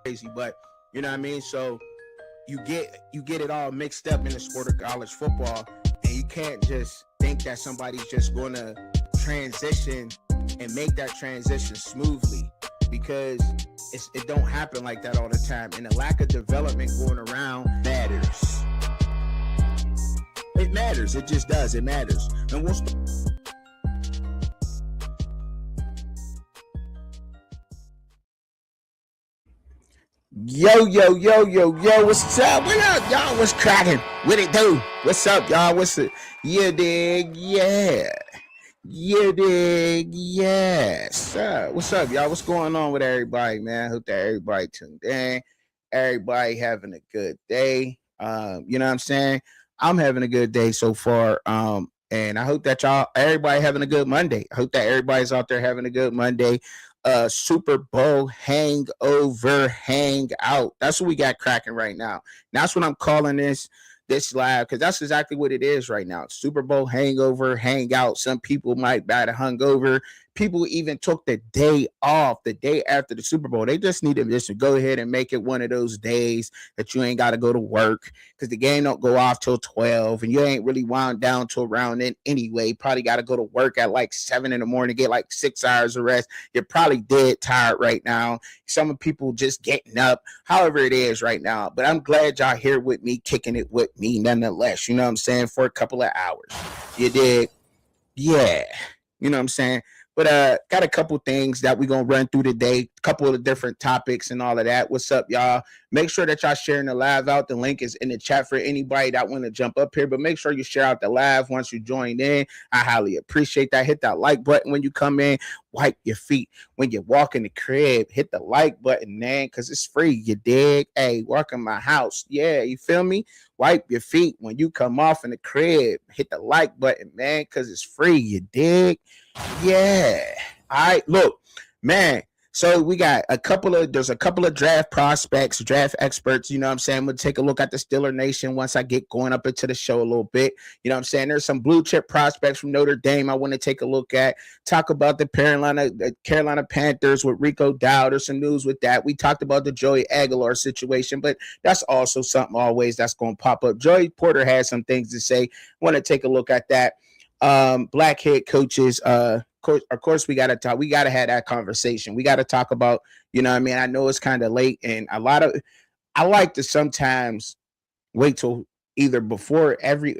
crazy, but you know what I mean. So you get it all mixed up in the sport of college football, and you can't just think that somebody's just gonna transition and make that transition smoothly, because it don't happen like that all the time, and the lack of development going around matters. It matters. It just does. It matters. And we'll Yo, yo, yo, yo, yo, what's up? What up, y'all? What's cracking? What it do? What's up, y'all? What's it? You dig? Yeah. You dig? Yes. What's up, y'all? What's going on with everybody, man? Hope that everybody tuned in. Everybody having a good day. You know what I'm saying? I'm having a good day so far. And I hope that everybody having a good Monday. I hope that everybody's out there having a good Monday. Super Bowl hangover, hangout. That's what we got cracking right now. That's what I'm calling this live, because that's exactly what it is right now. Super Bowl hangover, hangout. Some people might bat a hungover. People even took the day off, the day after the Super Bowl. They just need to just go ahead and make it one of those days that you ain't got to go to work, because the game don't go off till 12, and you ain't really wound down till around then anyway. Probably got to go to work at like 7 in the morning, get like 6 hours of rest. You're probably dead tired right now. Some people just getting up, however it is right now. But I'm glad y'all here with me, kicking it with me nonetheless. You know what I'm saying? For a couple of hours. You did? Yeah. You know what I'm saying? But got a couple things that we're going to run through today, a couple of different topics and all of that. What's up, y'all? Make sure that y'all sharing the live out. The link is in the chat for anybody that want to jump up here. But make sure you share out the live once you join in. I highly appreciate that. Hit that like button when you come in. Wipe your feet when you walk in the crib. Hit the like button, man, because it's free. You dig? Hey, walk in my house. Yeah, you feel me? Wipe your feet when you come off in the crib. Hit the like button, man, because it's free. You dig? Yeah. All right. Look, man. So we got there's a couple of draft prospects, draft experts. You know what I'm saying? I'm going to take a look at the Steeler Nation once I get going up into the show a little bit. You know what I'm saying? There's some blue chip prospects from Notre Dame I want to take a look at. Talk about the Carolina Panthers with Rico Dowd. There's some news with that. We talked about the Joey Aguilar situation, but that's also something always that's going to pop up. Joey Porter has some things to say. Want to take a look at that. Black head coaches, of course we gotta talk. We gotta have that conversation. We gotta talk about, you know what I mean? I know it's kind of late, and I like to sometimes wait till either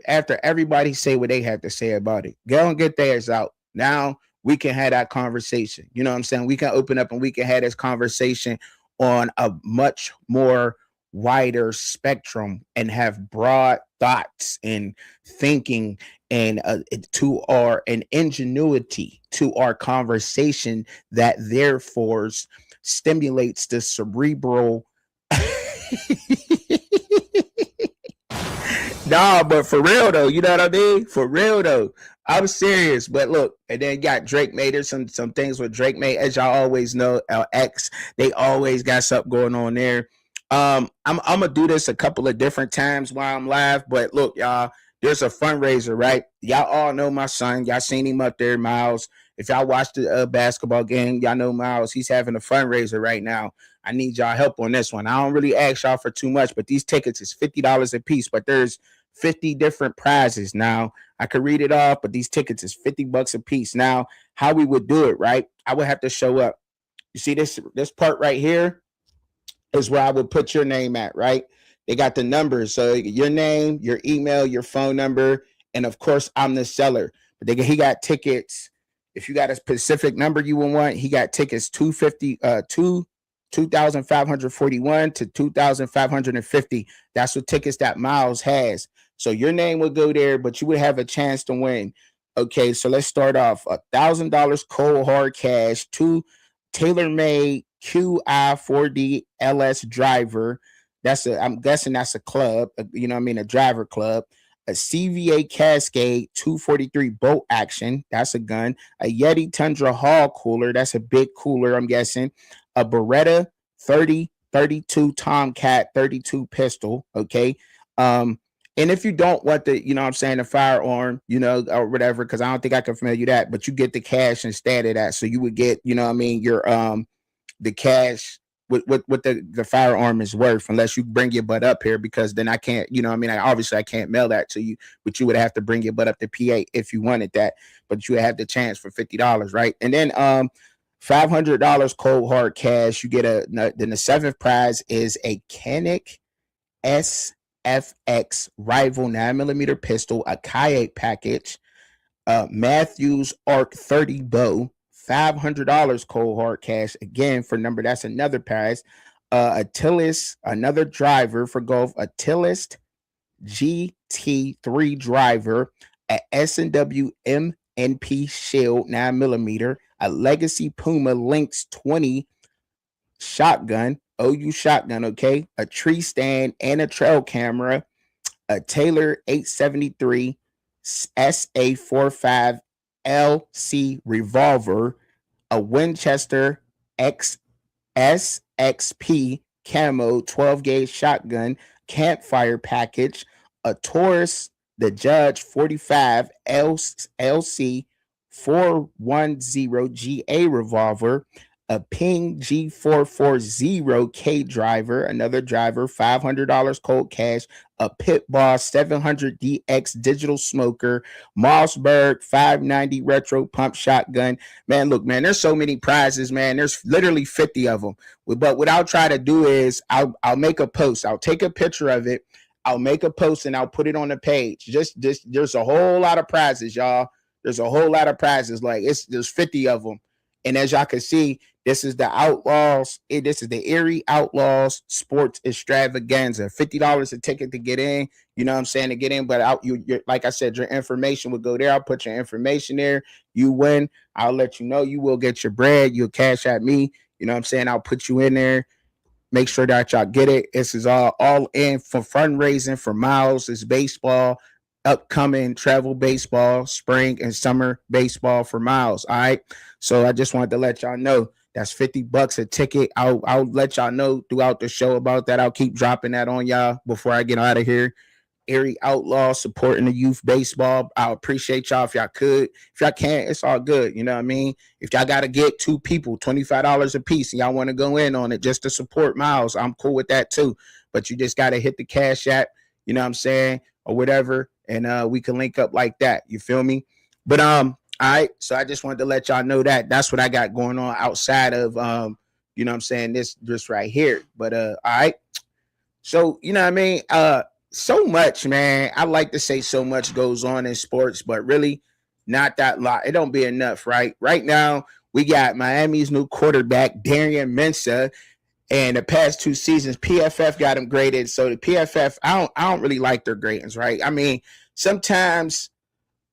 after everybody say what they have to say about it. Go and get theirs out. Now we can have that conversation. You know what I'm saying? We can open up and we can have this conversation on a much more wider spectrum and have broad thoughts and thinking and to our and ingenuity to our conversation that therefore stimulates the cerebral. Nah, but for real though, you know what I mean? For real though, I'm serious. But look, and then got Drake made. There's some things with Drake made, as y'all always know. X, they always got something going on there. I'm gonna do this a couple of different times while I'm live, but look, y'all, there's a fundraiser, right? Y'all all know my son. Y'all seen him up there, Miles. If y'all watched the basketball game, y'all know Miles. He's having a fundraiser right now. I need y'all help on this one. I don't really ask y'all for too much, but these tickets is $50 a piece, but there's 50 different prizes. Now, I could read it off, but these tickets is $50 a piece. Now, how we would do it, right? I would have to show up. You see this part right here is where I would put your name at, right? They got the numbers. So your name, your email, your phone number, and of course, I'm the seller. But he got tickets. If you got a specific number you would want, he got tickets 2,541 to 2,550. That's what tickets that Miles has. So your name would go there, but you would have a chance to win. Okay, so let's start off. $1,000 cold hard cash, 2 tailor-made QI4D LS driver. I'm guessing that's a club, you know what I mean, a driver club. A CVA Cascade 243 bolt action, that's a gun. A Yeti Tundra Hall cooler, that's a big cooler, I'm guessing. A Beretta 30-32 Tomcat 32 pistol, okay? And if you don't want the, you know what I'm saying, the firearm, you know, or whatever, because I don't think I can familiar that, but you get the cash instead of that. So you would get, you know what I mean, your the cash what the firearm is worth unless you bring your butt up here, because then I can't, you know what I mean? Obviously I can't mail that to you, but you would have to bring your butt up to PA if you wanted that, but you would have the chance for $50, right? And then $500 cold hard cash. You get then the seventh prize is a Canik SFX Rival 9mm pistol, a kayak package, Matthews Arc 30 bow, $500 cold hard cash again for number. That's another prize. Attilis, another driver for golf. Attilis GT3 driver, a S&W MNP Shield 9mm, a Legacy Puma Lynx 20 shotgun, OU shotgun, okay, a tree stand and a trail camera, a Taylor 873 SA45 LC revolver, a Winchester SXP camo 12 gauge shotgun campfire package, a Taurus the Judge 45 LC 410 GA revolver, a Ping G440K driver, another driver, $500 cold cash, a Pit Boss 700DX digital smoker, Mossberg 590 retro pump shotgun. Man, look, man, there's so many prizes, man. There's literally 50 of them. But what I'll try to do is I'll make a post. I'll take a picture of it. I'll make a post and I'll put it on the page. Just there's a whole lot of prizes, y'all. There's a whole lot of prizes. Like there's 50 of them. And as y'all can see, this is the Outlaws. This is the Erie Outlaws Sports Extravaganza. $50 a ticket to get in. You know what I'm saying? To get in, but you're like I said, your information will go there. I'll put your information there. You win, I'll let you know. You will get your bread. You'll cash at me. You know what I'm saying? I'll put you in there. Make sure that y'all get it. This is all in for fundraising for Miles. It's baseball, upcoming travel baseball, spring and summer baseball for Miles. All right. So I just wanted to let y'all know that's $50 a ticket. I'll let y'all know throughout the show about that. I'll keep dropping that on y'all before I get out of here. Erie Outlaw supporting the youth baseball. I appreciate y'all if y'all could. If y'all can't, it's all good. You know what I mean? If y'all got to get two people, $25 a piece, and y'all want to go in on it just to support Miles, I'm cool with that too. But you just got to hit the Cash App, you know what I'm saying, or whatever, and we can link up like that. You feel me? But all right. So I just wanted to let y'all know that that's what I got going on outside of you know what I'm saying, this right here. But all right. So you know what I mean? So much, man. I like to say so much goes on in sports, but really not that lot. It don't be enough, right? Right now, we got Miami's new quarterback, Darian Mensah, and the past 2 seasons, PFF got him graded. So the PFF, I don't really like their gradings, right? I mean, sometimes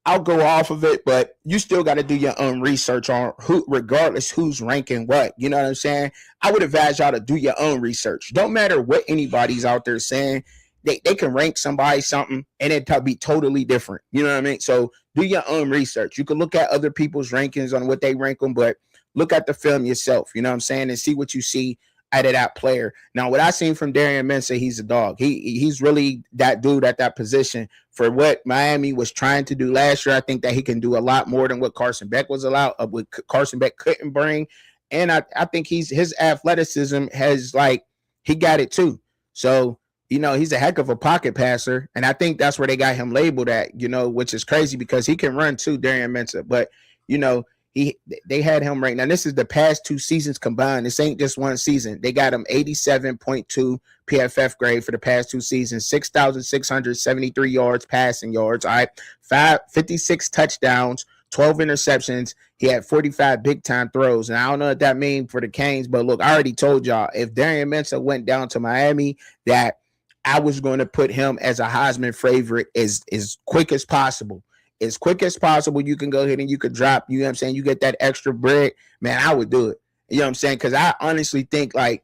I'll go off of it, but you still got to do your own research on who, regardless who's ranking what. You know what I'm saying? I would advise y'all to do your own research. Don't matter what anybody's out there saying. They can rank somebody something and it'll be totally different. You know what I mean? So do your own research. You can look at other people's rankings on what they rank them, but look at the film yourself, you know what I'm saying, and see what you see out of that player. Now, what I seen from Darian Mensah, he's a dog. He's really that dude at that position. For what Miami was trying to do last year, I think that he can do a lot more than what Carson Beck was allowed, what Carson Beck couldn't bring. And I think his athleticism has, like, he got it too. So, you know, he's a heck of a pocket passer, and I think that's where they got him labeled at, you know, which is crazy because he can run too, Darian Mensah. But, you know, they had him right now. This is the past 2 seasons combined. This ain't just one season. They got him 87.2 PFF grade for the past 2 seasons, 6,673 yards, passing yards, all right, 56 touchdowns, 12 interceptions. He had 45 big-time throws. And I don't know what that means for the Canes, but look, I already told y'all, if Darian Mensah went down to Miami, that I was going to put him as a Heisman favorite as quick as possible. As quick as possible, you can go ahead and you could drop, you know what I'm saying, you get that extra bread, man, I would do it. You know what I'm saying? Because I honestly think, like,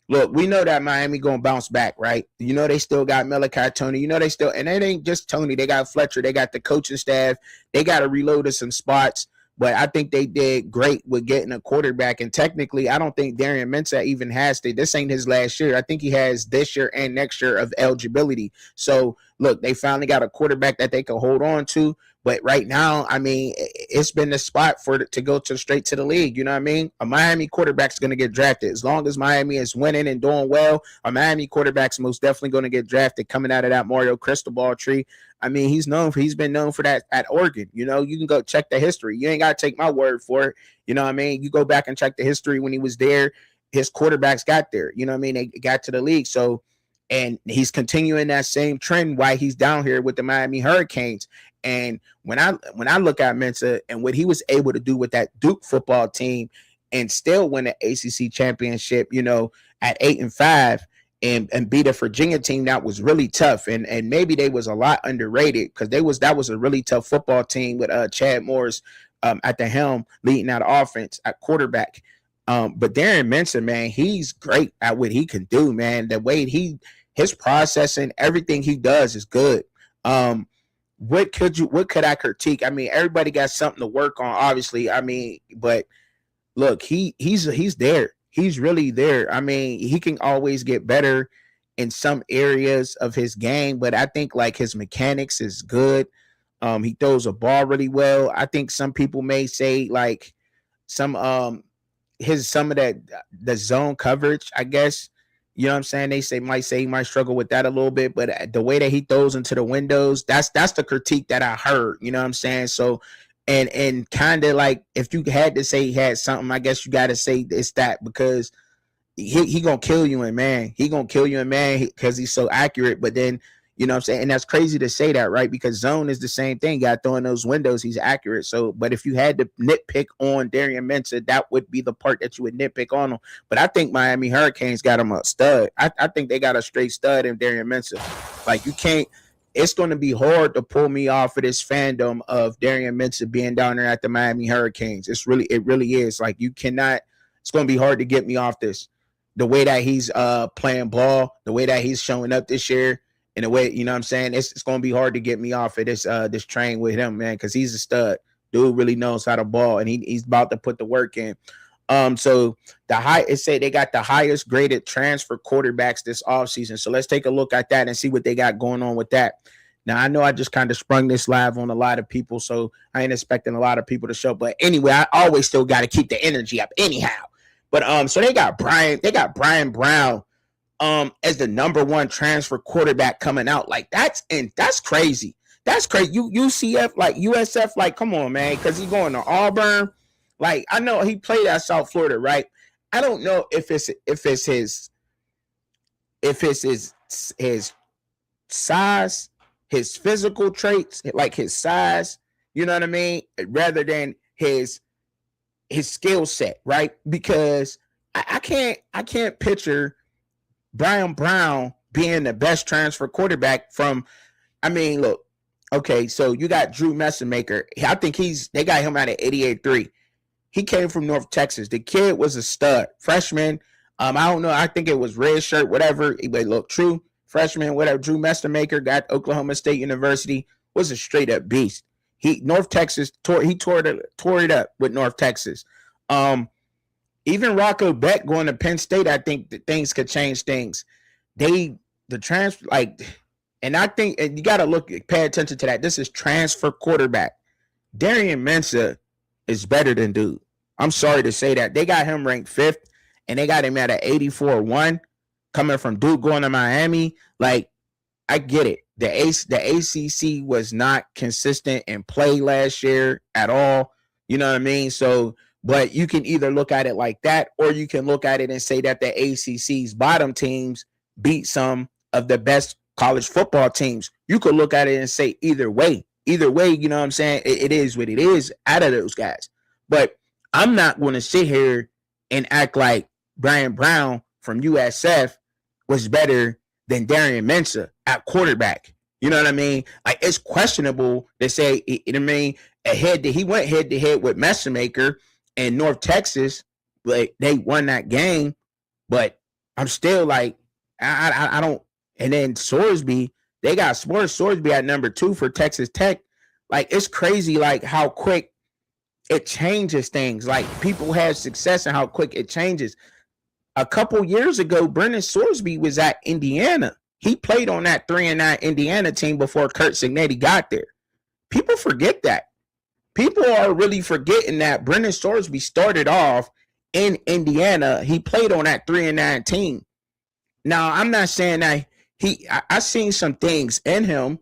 look, we know that Miami going to bounce back, right? You know they still got Malachi Tony. You know they still – and it ain't just Tony. They got Fletcher. They got the coaching staff. They got to reload to some spots. But I think they did great with getting a quarterback. And technically, I don't think Darian Mensah even has to. This ain't his last year. I think he has this year and next year of eligibility. So look, they finally got a quarterback that they can hold on to. But right now, I mean, it's been the spot for it to go to straight to the league. You know what I mean? A Miami quarterback's going to get drafted. As long as Miami is winning and doing well, a Miami quarterback's most definitely going to get drafted coming out of that Mario Cristobal tree. I mean, he's been known for that at Oregon. You know, you can go check the history. You ain't got to take my word for it. You know what I mean? You go back and check the history when he was there. His quarterbacks got there. You know what I mean? They got to the league. So, and he's continuing that same trend while he's down here with the Miami Hurricanes. And when I look at Mensah and what he was able to do with that Duke football team and still win the ACC championship, you know, at 8-5 and beat a Virginia team that was really tough. And maybe they was a lot underrated because that was a really tough football team with Chad Morris at the helm leading that offense at quarterback. But Darren Mensah, man, he's great at what he can do, man. The way his processing, everything he does is good. What could I critique? I mean, everybody got something to work on, obviously. I mean, but look, he's there. He's really there. I mean, he can always get better in some areas of his game, but I think like his mechanics is good. He throws a ball really well. I think some people may say like some of that the zone coverage, I guess. You know what I'm saying? They might say he might struggle with that a little bit, but the way that he throws into the windows, that's the critique that I heard. You know what I'm saying? So, and kind of like if you had to say he had something, I guess you got to say it's that because he gonna kill you, and man, he gonna kill you, and man, because he's so accurate. But then, you know what I'm saying? And that's crazy to say that, right? Because zone is the same thing. Got throwing those windows, he's accurate. So, but if you had to nitpick on Darren Mensah, that would be the part that you would nitpick on him. But I think Miami Hurricanes got him a stud. I think they got a straight stud in Darren Mensah. Like you can't. It's going to be hard to pull me off of this fandom of Darren Mensah being down there at the Miami Hurricanes. It really is. Like you cannot. It's going to be hard to get me off this. The way that he's playing ball, the way that he's showing up this year. In a way, you know what I'm saying? It's going to be hard to get me off of this train with him, man, because he's a stud. Dude really knows how to ball, and he's about to put the work in. So it say they got the highest graded transfer quarterbacks this offseason. So let's take a look at that and see what they got going on with that. Now, I know I just kind of sprung this live on a lot of people, so I ain't expecting a lot of people to show. But anyway, I always still got to keep the energy up anyhow. But so they got Brian Brown as the number one transfer quarterback coming out. Like that's crazy. That's crazy. UCF, like USF, like come on, man, because he's going to Auburn. Like I know he played at South Florida, right? I don't know if it's his size, his physical traits, like his size, you know what I mean, rather than his skill set, right? Because I can't picture Brian Brown being the best transfer quarterback from, I mean, look, okay, so you got Drew Messamaker. I think they got him out of 88-3. He came from North Texas. The kid was a stud. Freshman, I don't know, I think it was red shirt, whatever. But look, true freshman, whatever. Drew Messamaker got Oklahoma State University, was a straight up beast. North Texas, tore it up with North Texas. Even Rocco Beck going to Penn State, I think that things could change things. The transfer, like, and I think and you got to pay attention to that. This is transfer quarterback. Darren Mensah is better than dude. I'm sorry to say that. They got him ranked 5th, and they got him at an 84-1 coming from Duke going to Miami. Like, I get it. The ACC was not consistent in play last year at all. You know what I mean? So, but you can either look at it like that, or you can look at it and say that the ACC's bottom teams beat some of the best college football teams. You could look at it and say either way. Either way, you know what I'm saying? It is what it is out of those guys. But I'm not going to sit here and act like Brian Brown from USF was better than Darren Mensah at quarterback. You know what I mean? Like, it's questionable to say, you know what I mean? He went head to head with Messamaker in North Texas, but they won that game. But I'm still like, I don't. And then Sorsby, they got Sorsby at number 2 for Texas Tech. Like, it's crazy, like, how quick it changes things. Like, people have success and how quick it changes. A couple years ago, Brennan Sorsby was at Indiana. He played on that 3-9 Indiana team before Kurt Signetti got there. People forget that. People are really forgetting that Brendan Sorsby started off in Indiana. He played on that 3-9 team. Now, I'm not saying that I seen some things in him,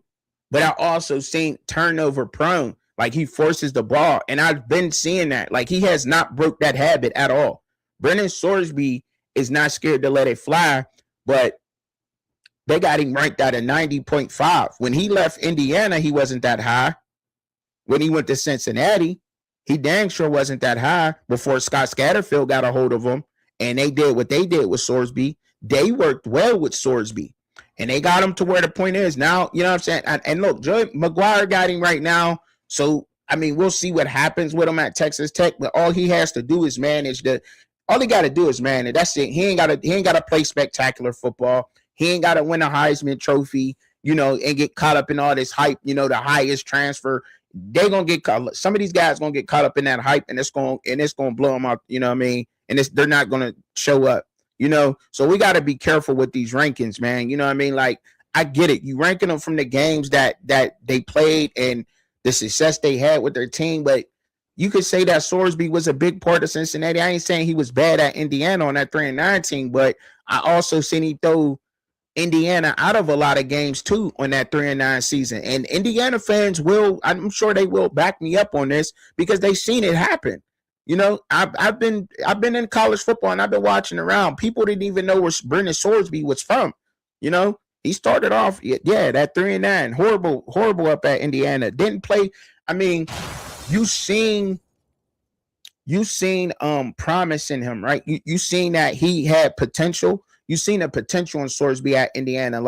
but I also seen turnover prone. Like, he forces the ball, and I've been seeing that. Like, he has not broke that habit at all. Brendan Sorsby is not scared to let it fly, but they got him ranked at a 90.5. When he left Indiana, he wasn't that high. When he went to Cincinnati, he dang sure wasn't that high before Scott Satterfield got a hold of him, and they did what they did with Sorsby. They worked well with Sorsby, and they got him to where the point is now. You know what I'm saying? And look, Joey McGuire got him right now. So, I mean, we'll see what happens with him at Texas Tech, but all he has to do is manage all he got to do is manage. That's it. He ain't got to play spectacular football. He ain't got to win a Heisman Trophy, and get caught up in all this hype, the highest transfer. They're going to get caught. Some of these guys going to get caught up in that hype, and it's going to blow them up, you know what I mean? And they're not going to show up, So we got to be careful with these rankings, man. You know what I mean? Like, I get it. You ranking them from the games that they played and the success they had with their team, but you could say that Sorsby was a big part of Cincinnati. I ain't saying he was bad at Indiana on that 3-9 team, but I also seen he throw Indiana out of a lot of games too on that 3-9 season. And Indiana fans I'm sure they will back me up on this because they've seen it happen. I've been in college football and I've been watching around. People didn't even know where Brendan Sorsby was from. He started off, that 3-9, horrible up at Indiana. Didn't play. I mean, you seen promise in him, right? You seen that he had potential. You seen the potential in Sorsby at Indiana,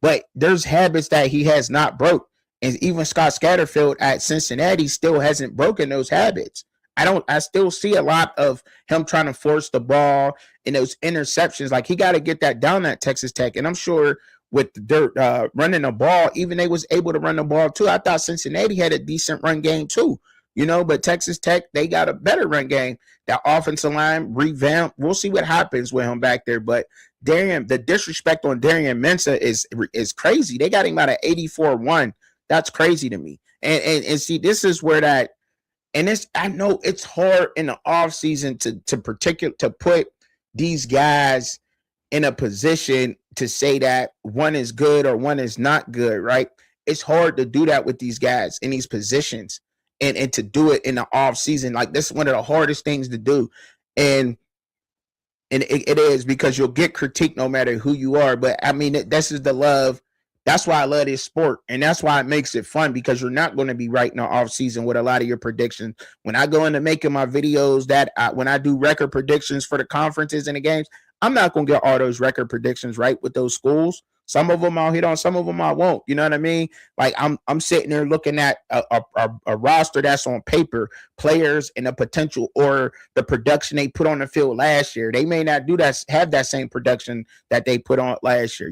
but there's habits that he has not broke. And even Scott Satterfield at Cincinnati still hasn't broken those habits. I still see a lot of him trying to force the ball and those interceptions. Like, he got to get that down at Texas Tech. And I'm sure with the running the ball, even they was able to run the ball too. I thought Cincinnati had a decent run game too, but Texas Tech, they got a better run game. That offensive line revamped. We'll see what happens with him back there. But the disrespect on Darian Mensah is crazy. They got him out of 84-1. That's crazy to me. And see, this is where I know it's hard in the offseason to put these guys in a position to say that one is good or one is not good, right? It's hard to do that with these guys in these positions and to do it in the off season. Like, this is one of the hardest things to do. And it is, because you'll get critiqued no matter who you are. But I mean, this is the love. That's why I love this sport. And that's why it makes it fun, because you're not going to be right in the off season with a lot of your predictions. When I go into making my videos when I do record predictions for the conferences and the games, I'm not going to get all those record predictions right with those schools. Some of them I'll hit on, some of them I won't. You know what I mean? Like, I'm sitting there looking at a roster that's on paper, players and the potential or the production they put on the field last year. They may not have that same production that they put on last year,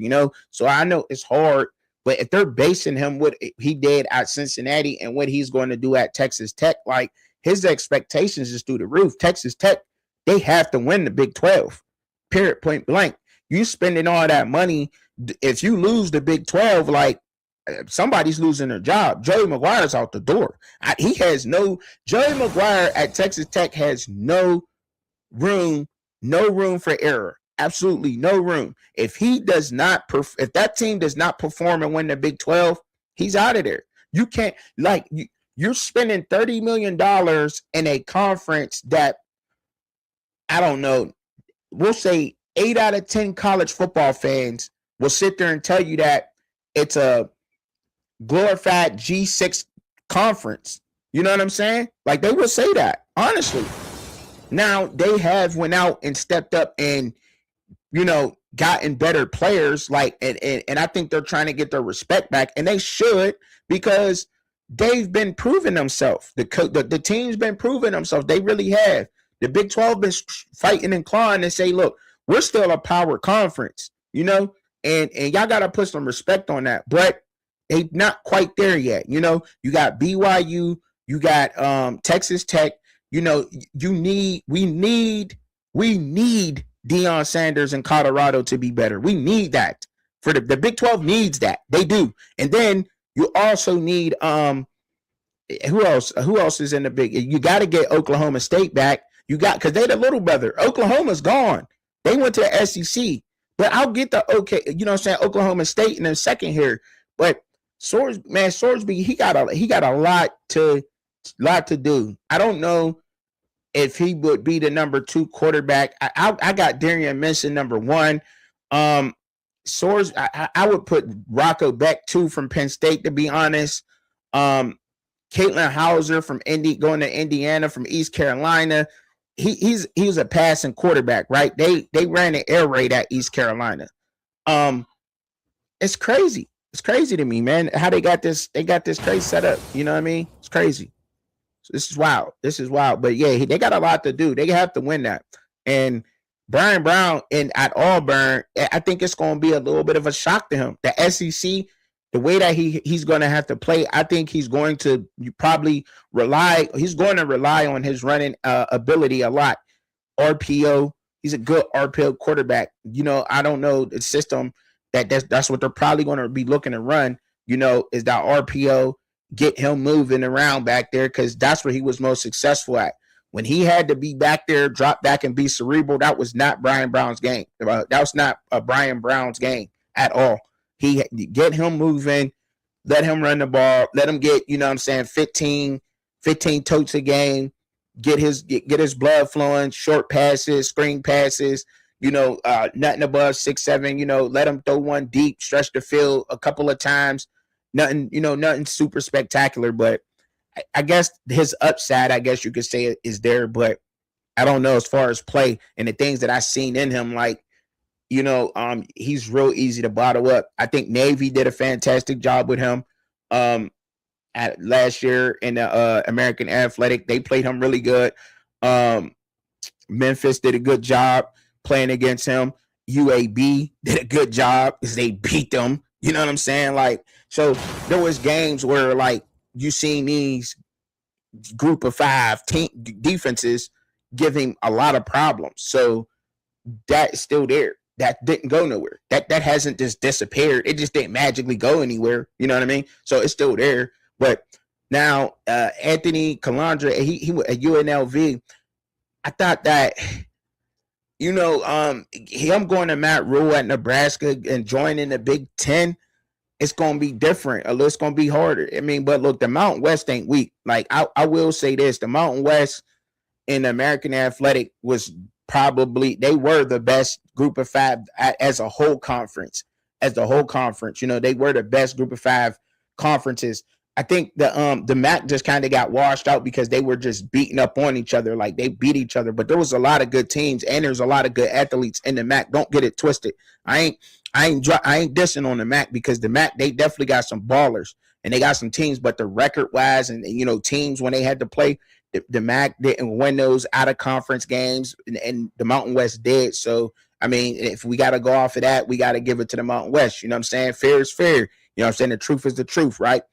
So I know it's hard, but if they're basing him what he did at Cincinnati and what he's going to do at Texas Tech, like, his expectations is through the roof. Texas Tech, they have to win the Big 12. Period, point blank. You spending all that money. If you lose the Big 12, like, somebody's losing their job. Joey McGuire's out the door. Joey McGuire at Texas Tech has no room for error. Absolutely no room. If that team does not perform and win the Big 12, he's out of there. You can't, you're spending $30 million in a conference that, I don't know, we'll say 8 out of 10 college football fans will sit there and tell you that it's a glorified G6 conference. You know what I'm saying? Like, they will say that, honestly. Now, they have went out and stepped up and, gotten better players. And I think they're trying to get their respect back. And they should, because they've been proving themselves. The team's been proving themselves. They really have. The Big 12 been fighting and clawing and say, look, we're still a power conference, and y'all got to put some respect on that. But they not quite there yet. You got BYU, you got Texas Tech. We need Deion Sanders in Colorado to be better. We need that. For the Big 12 needs that. They do. And then you also need who else? Who else is in the big? You got to get Oklahoma State back. You got because they the little brother. Oklahoma's gone. They went to the SEC. But I'll get the you know what I'm saying, Oklahoma State in a second here. But Sorsby, he got a lot to do. I don't know if he would be the number 2 quarterback. I got Darian Minson number 1. I would put Rocco Beck 2 from Penn State, to be honest. Caitlin Hauser from going to Indiana from East Carolina. He was a passing quarterback, right? They ran an air raid at East Carolina. It's crazy. It's crazy to me, man, how they got this crazy setup. You know what I mean? It's crazy. So this is wild. But yeah, they got a lot to do. They have to win that. And Brian Brown at Auburn, I think it's going to be a little bit of a shock to him. The SEC, the way that he's going to have to play, I think he's going to rely on his running ability a lot. RPO, he's a good RPO quarterback. You know, I don't know the system that's what they're probably going to be looking to run, you know, is that RPO, get him moving around back there, because that's what he was most successful at. When he had to be back there, drop back and be cerebral, that was not Brian Brown's game. That was not Brian Brown's game at all. He get him moving, let him run the ball, let him get, you know what I'm saying, 15 totes a game, get his blood flowing, short passes, screen passes, you know, nothing above 6-7, you know, let him throw one deep, stretch the field a couple of times. Nothing super spectacular, but I guess his upside, I guess you could say, is there, but I don't know as far as play and the things that I've seen in him, like, you know, he's real easy to bottle up. I think Navy did a fantastic job with him at last year in the American Athletic. They played him really good. Memphis did a good job playing against him. UAB did a good job because they beat them. You know what I'm saying? Like, so there was games where, like, you seen these group of 5 defenses give him a lot of problems. So that's still there. That didn't go nowhere. That hasn't just disappeared. It just didn't magically go anywhere. You know what I mean? So it's still there. But now Anthony Calandra, he at UNLV, I thought that, you know, him going to Matt Rule at Nebraska and joining the Big Ten, it's going to be different. It's going to be harder. I mean, but look, the Mountain West ain't weak. Like, I will say this, the Mountain West in the American Athletic was they were the best group of 5 as a whole conference. You know, they were the best group of 5 conferences. I think the MAC just kind of got washed out because they were just beating up on each other. Like, they beat each other, but there was a lot of good teams and there's a lot of good athletes in the MAC. Don't get it twisted. I ain't dissing on the MAC, because the MAC, they definitely got some ballers and they got some teams, but the record wise and, you know, teams when they had to play, the MAC didn't win those out of conference games, and the Mountain West did. So, I mean, if we got to go off of that, we got to give it to the Mountain West. You know what I'm saying? Fair is fair. You know what I'm saying? The truth is the truth, right?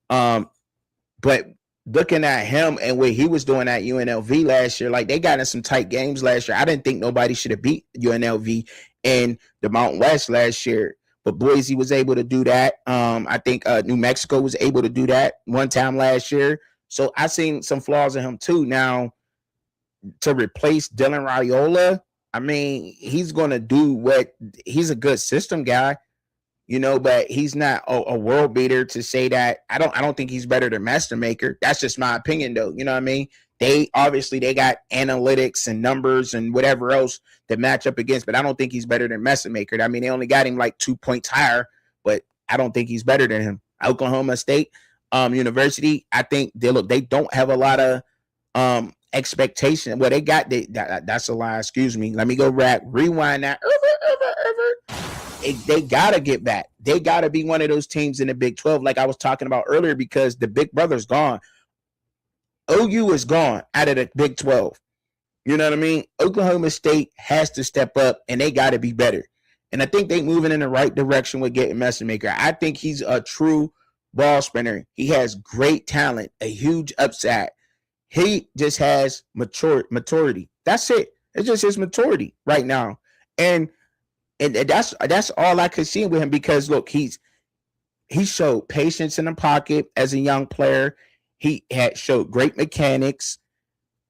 But looking at him and what he was doing at UNLV last year, like, they got in some tight games last year. I didn't think nobody should have beat UNLV in the Mountain West last year, but Boise was able to do that. I think New Mexico was able to do that one time last year. So I seen some flaws in him too. Now, to replace Dylan Raiola, I mean, he's going to do he's a good system guy, you know, but he's not a world beater to say that. I don't think he's better than Mastermaker. That's just my opinion, though. You know what I mean? They got analytics and numbers and whatever else to match up against, but I don't think he's better than Mastermaker. I mean, they only got him like 2 points higher, but I don't think he's better than him. Oklahoma State University, I think they don't have a lot of expectation. Well, that's a lie. Excuse me. Let me go rewind that. They gotta get back. They gotta be one of those teams in the Big 12, like I was talking about earlier, because the big brother's gone. OU is gone out of the Big 12. You know what I mean? Oklahoma State has to step up, and they got to be better. And I think they're moving in the right direction with getting Messermaker. I think he's a true ball spinner. He has great talent, a huge upside. He just has maturity. That's it. It's just his maturity right now. And And that's all I could see with him, because look, he showed patience in the pocket as a young player. He had showed great mechanics,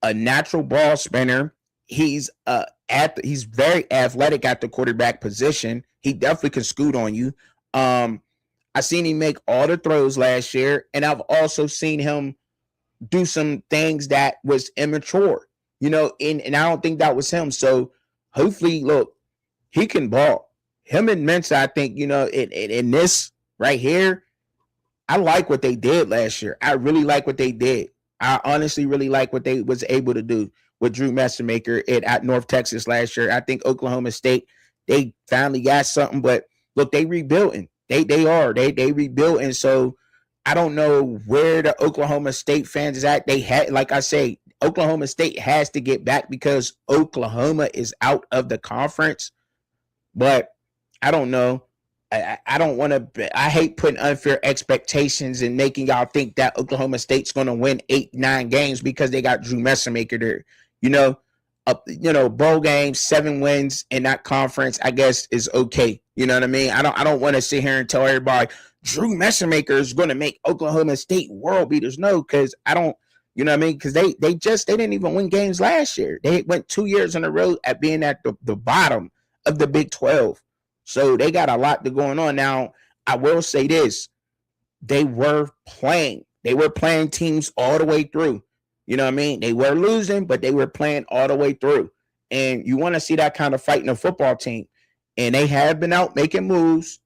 a natural ball spinner. He's very athletic at the quarterback position. He definitely can scoot on you. I seen him make all the throws last year, and I've also seen him do some things that was immature, and I don't think that was him. So hopefully, look, he can ball. Him and Mensa, I think, in this right here, I like what they did last year. I really like what they did. I honestly really like what they was able to do with Drew Messermaker at North Texas last year. I think Oklahoma State, they finally got something, but look, they rebuilding. They rebuilding. So I don't know where the Oklahoma State fans is at. They had, like I say, Oklahoma State has to get back because Oklahoma is out of the conference. But I don't know. I don't want to. I hate putting unfair expectations and making y'all think that Oklahoma State's going to win 8-9 games because they got Drew Messermaker there. Bowl games, 7 wins in that conference, I guess is okay. You know what I mean? I don't want to sit here and tell everybody Drew Messermaker is going to make Oklahoma State world beaters. No, because I don't. You know what I mean? Because they didn't even win games last year. They went 2 years in a row at being at the bottom of the Big 12. So they got a lot going on. Now, I will say this. They were playing teams all the way through. You know what I mean? They were losing, but they were playing all the way through. And you want to see that kind of fight in a football team. And they have been out making moves.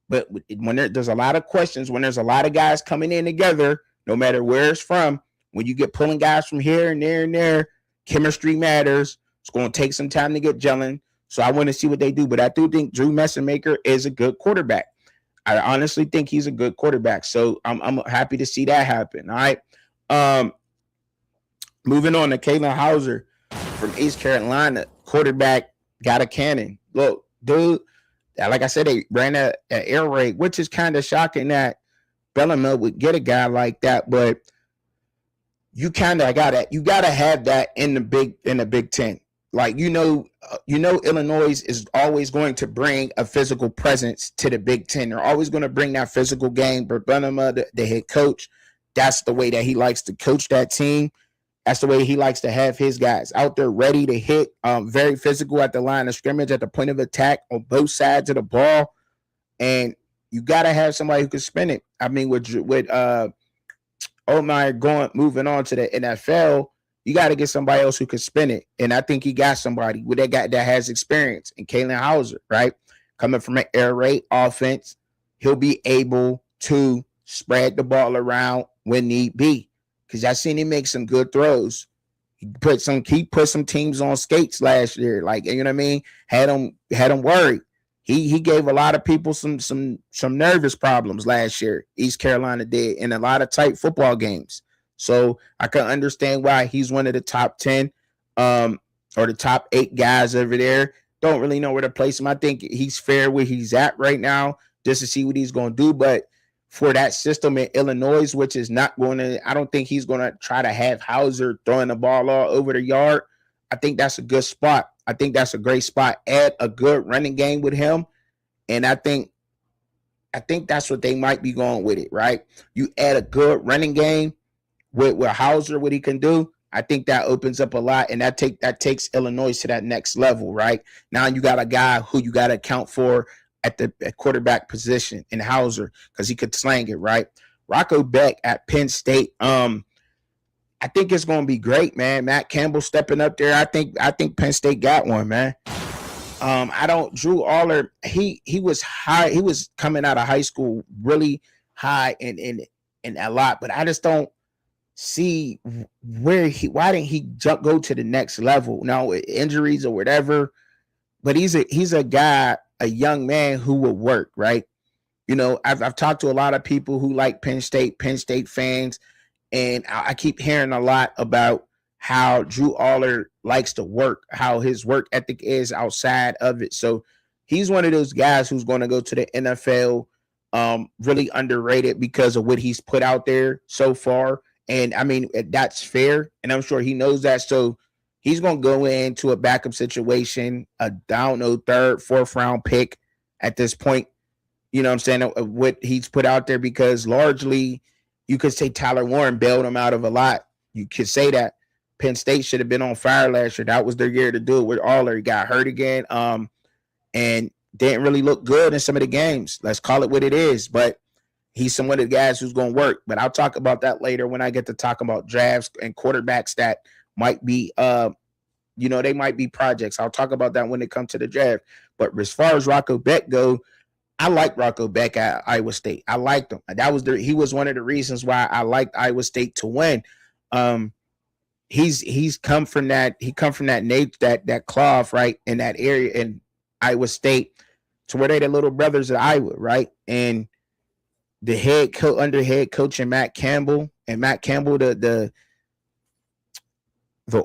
But when there's a lot of questions, when there's a lot of guys coming in together, no matter where it's from, when you get pulling guys from here and there and there, chemistry matters. It's going to take some time to get gelling. So I want to see what they do. But I do think Drew Messermaker is a good quarterback. I honestly think he's a good quarterback. So I'm happy to see that happen. All right. Moving on to Kalen Hauser from East Carolina. Quarterback, got a cannon. Look, dude, like I said, they ran an air raid, which is kind of shocking that Bellarmine would get a guy like that. But you kind of gotta have that in the Big Ten. Like, Illinois is always going to bring a physical presence to the Big Ten. They're always going to bring that physical game. But Benema, the head coach, that's the way that he likes to coach that team. That's the way he likes to have his guys out there ready to hit, very physical at the line of scrimmage, at the point of attack on both sides of the ball. And you got to have somebody who can spin it. I mean, with Omar moving on to the NFL, you got to get somebody else who can spin it. And I think he got somebody with that guy that has experience in Kalen Hauser, right? Coming from an air raid offense, he'll be able to spread the ball around when need be. Because I seen him make some good throws. He put some teams on skates last year. Like, you know what I mean? Had them worried. He gave a lot of people some nervous problems last year. East Carolina did in a lot of tight football games. So I can understand why he's one of the top 10 or the top 8 guys over there. Don't really know where to place him. I think he's fair where he's at right now just to see what he's going to do. But for that system in Illinois, which is not going to, I don't think he's going to try to have Hauser throwing the ball all over the yard. I think that's a good spot. I think that's a great spot. Add a good running game with him. And I think that's what they might be going with it, right? You add a good running game with Hauser, what he can do. I think that opens up a lot, and that takes Illinois to that next level, right? Now you got a guy who you got to account for at quarterback position in Hauser because he could slang it, right? Rocco Beck at Penn State. I think it's going to be great, man. Matt Campbell stepping up there. I think Penn State got one, man. Drew Aller, he was high. He was coming out of high school really high and a lot, but I just don't see why didn't he go to the next level? Now, injuries or whatever, but he's a guy, a young man who will work, right? I've talked to a lot of people who like Penn State fans, and I keep hearing a lot about how Drew Aller likes to work, how his work ethic is outside of it. So he's one of those guys who's going to go to the NFL, really underrated because of what he's put out there so far. And I mean, that's fair. And I'm sure he knows that. So He's going to go into a backup situation, a down, no third, fourth round pick at this point. You know what I'm saying? What he's put out there, because largely you could say Tyler Warren bailed him out of a lot. You could say that. Penn State should have been on fire last year. That was their year to do it with Aller. He got hurt again. And didn't really look good in some of the games. Let's call it what it is. But he's some of the guys who's going to work. But I'll talk about that later when I get to talk about drafts and quarterbacks that might be, they might be projects. I'll talk about that when it comes to the draft. But as far as Rocco Beck go, I like Rocco Beck at Iowa State. I liked him. He was one of the reasons why I liked Iowa State to win. He's come from that. He come from that cloth, right, in that area in Iowa State, to where they the little brothers of Iowa, right? And the under head coach and Matt Campbell, the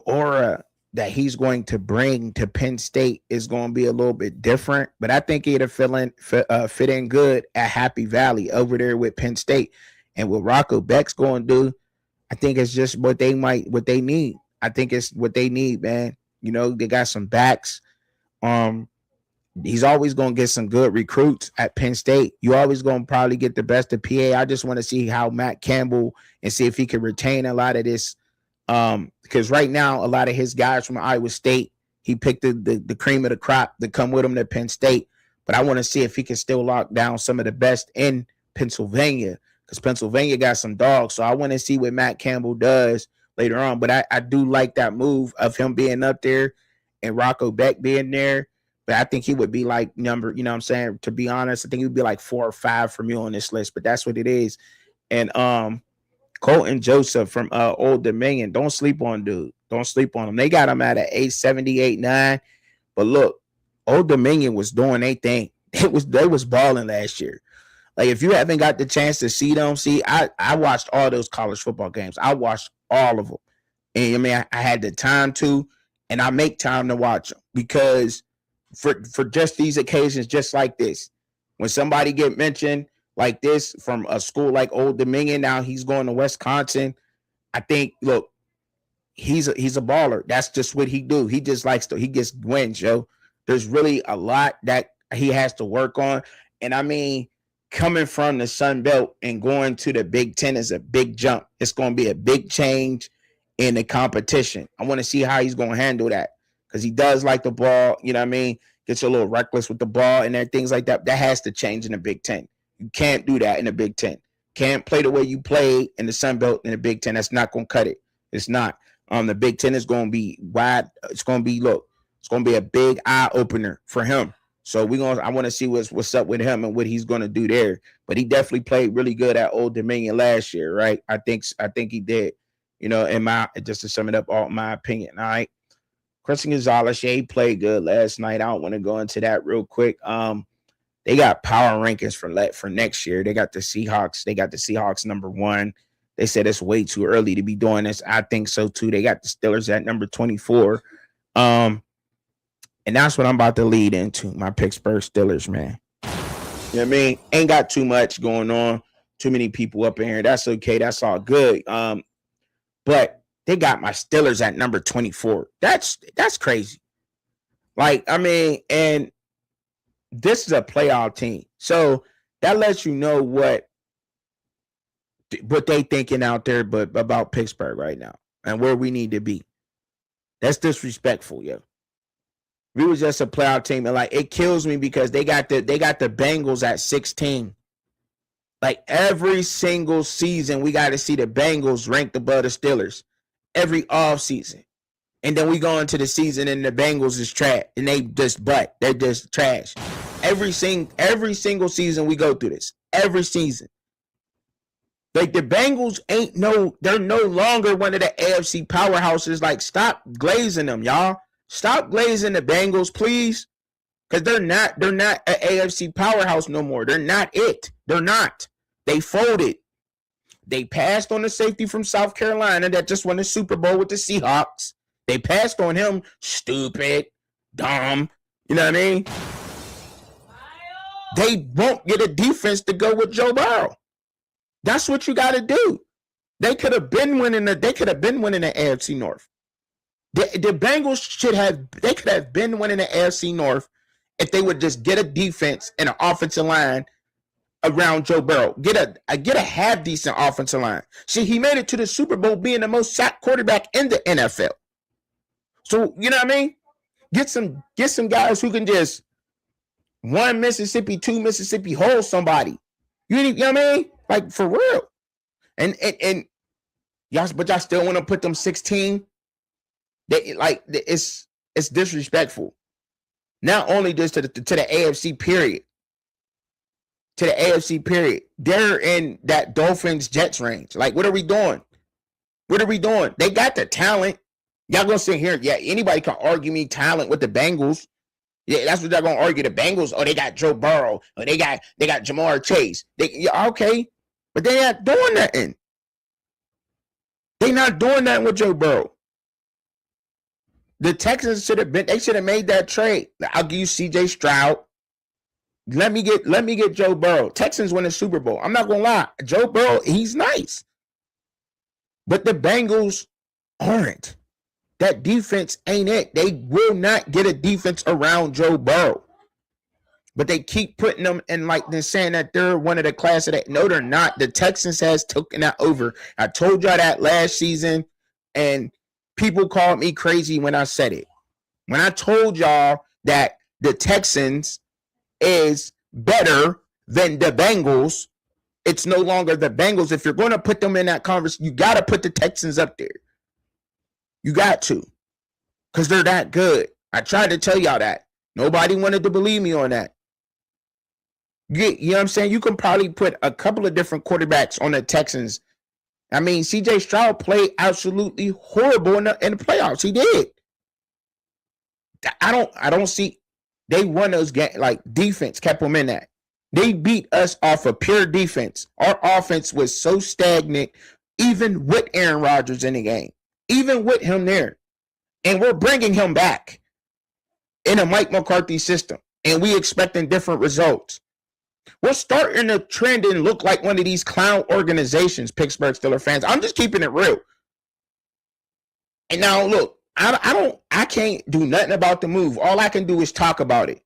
aura that he's going to bring to Penn State is going to be a little bit different. But I think it'll fit in good at Happy Valley over there with Penn State. And what Rocco Beck's going to do, I think it's just what they need. I think it's what they need, man. They got some backs. He's always going to get some good recruits at Penn State. You always going to probably get the best of PA. I just want to see how Matt Campbell, and see if he can retain a lot of this. Because right now, a lot of his guys from Iowa State, he picked the cream of the crop to come with him to Penn State. But I want to see if he can still lock down some of the best in Pennsylvania, because Pennsylvania got some dogs. So I want to see what Matt Campbell does later on. But I do like that move of him being up there and Rocco Beck being there. But I think he would be like number, you know what I'm saying? To be honest, I think he would be like 4 or 5 for me on this list. But that's what it is. And Colton Joseph from Old Dominion. Don't sleep on dude. Don't sleep on him. They got him at an 870, 8.9. But look, Old Dominion was doing their thing. They was balling last year. Like, if you haven't got the chance to see them, I watched all those college football games. I watched all of them. And I mean, I had the time to, and I make time to watch them, because for just these occasions, just like this, when somebody get mentioned like this from a school like Old Dominion, now he's going to Wisconsin. I think, look, he's a baller. That's just what he do. He just likes he gets wins, yo. There's really a lot that he has to work on. And I mean, coming from the Sun Belt and going to the Big Ten is a big jump. It's going to be a big change in the competition. I want to see how he's going to handle that, because he does like the ball. You know what I mean? Gets a little reckless with the ball and things like that. That has to change in the Big Ten. You can't do that in the Big Ten. Can't play the way you played in the Sun Belt in the Big Ten. That's not going to cut it. It's not. The Big Ten is going to be wide. It's going to be, it's going to be a big eye opener for him. So I want to see what's up with him and what he's going to do there. But he definitely played really good at Old Dominion last year, right? I think he did. Just to sum it up, all my opinion. All right. Christian Gonzalez, he played good last night. I don't want to go into that real quick. They got power rankings for next year. They got the Seahawks. They got the Seahawks number 1. They said it's way too early to be doing this. I think so too. They got the Steelers at number 24. And that's what I'm about to lead into, my Pittsburgh Steelers, man. You know what I mean? Ain't got too much going on. Too many people up in here. That's okay. That's all good. But they got my Steelers at number 24. That's crazy. Like, I mean, and this is a playoff team. So that lets you know what they thinking out there but about Pittsburgh right now and where we need to be. That's disrespectful, yo. We was just a playoff team, and like, it kills me because they got the Bengals at 16. Like, every single season we got to see the Bengals ranked above the Steelers. Every off season. And then we go into the season and the Bengals is trash. And they're just trash. Every single season we go through this. Every season. Like, the Bengals they're no longer one of the AFC powerhouses. Like, stop glazing them, y'all. Stop glazing the Bengals, please. Because they're not an AFC powerhouse no more. They're not it. They're not. They folded. They passed on the safety from South Carolina that just won the Super Bowl with the Seahawks. They passed on him. Stupid. Dumb. You know what I mean? They won't get a defense to go with Joe Burrow. That's what you got to do. They could have been winning the AFC North. The Bengals they could have been winning the AFC North if they would just get a defense and an offensive line around Joe Burrow. Get a half decent offensive line. See, he made it to the Super Bowl being the most sacked quarterback in the NFL. So, you know what I mean? Get some guys who can just one Mississippi, two Mississippi, hold somebody. You know what I mean? Like, for real. And y'all, but y'all still want to put them 16. It's disrespectful. Not only just to the AFC period. To the AFC period. They're in that Dolphins Jets range. Like, what are we doing? What are we doing? They got the talent. Y'all gonna sit here. Yeah, anybody can argue me talent with the Bengals. Yeah, that's what they're gonna argue. The Bengals, oh, they got Joe Burrow, or they got Jamar Chase. Okay, but they not doing nothing. They not doing nothing with Joe Burrow. The Texans should have made that trade. I'll give you CJ Stroud. Let me get Joe Burrow. Texans win the Super Bowl. I'm not gonna lie. Joe Burrow, he's nice. But the Bengals aren't. That defense ain't it. They will not get a defense around Joe Burrow. But they keep putting them in like they're saying that they're one of the class of that. No, they're not. The Texans has taken that over. I told y'all that last season, and people called me crazy when I said it. When I told y'all that the Texans is better than the Bengals, it's no longer the Bengals. If you're going to put them in that conversation, you got to put the Texans up there. You got to, because they're that good. I tried to tell y'all that. Nobody wanted to believe me on that. You know what I'm saying? You can probably put a couple of different quarterbacks on the Texans. I mean, CJ Stroud played absolutely horrible in the playoffs. He did. I don't see. They won those games. Like, defense kept them in that. They beat us off of pure defense. Our offense was so stagnant, even with Aaron Rodgers in the game. Even with him there. And we're bringing him back in a Mike McCarthy system. And we expecting different results. We're starting to trend and look like one of these clown organizations, Pittsburgh Steelers fans. I'm just keeping it real. And now, look, I can't do nothing about the move. All I can do is talk about it.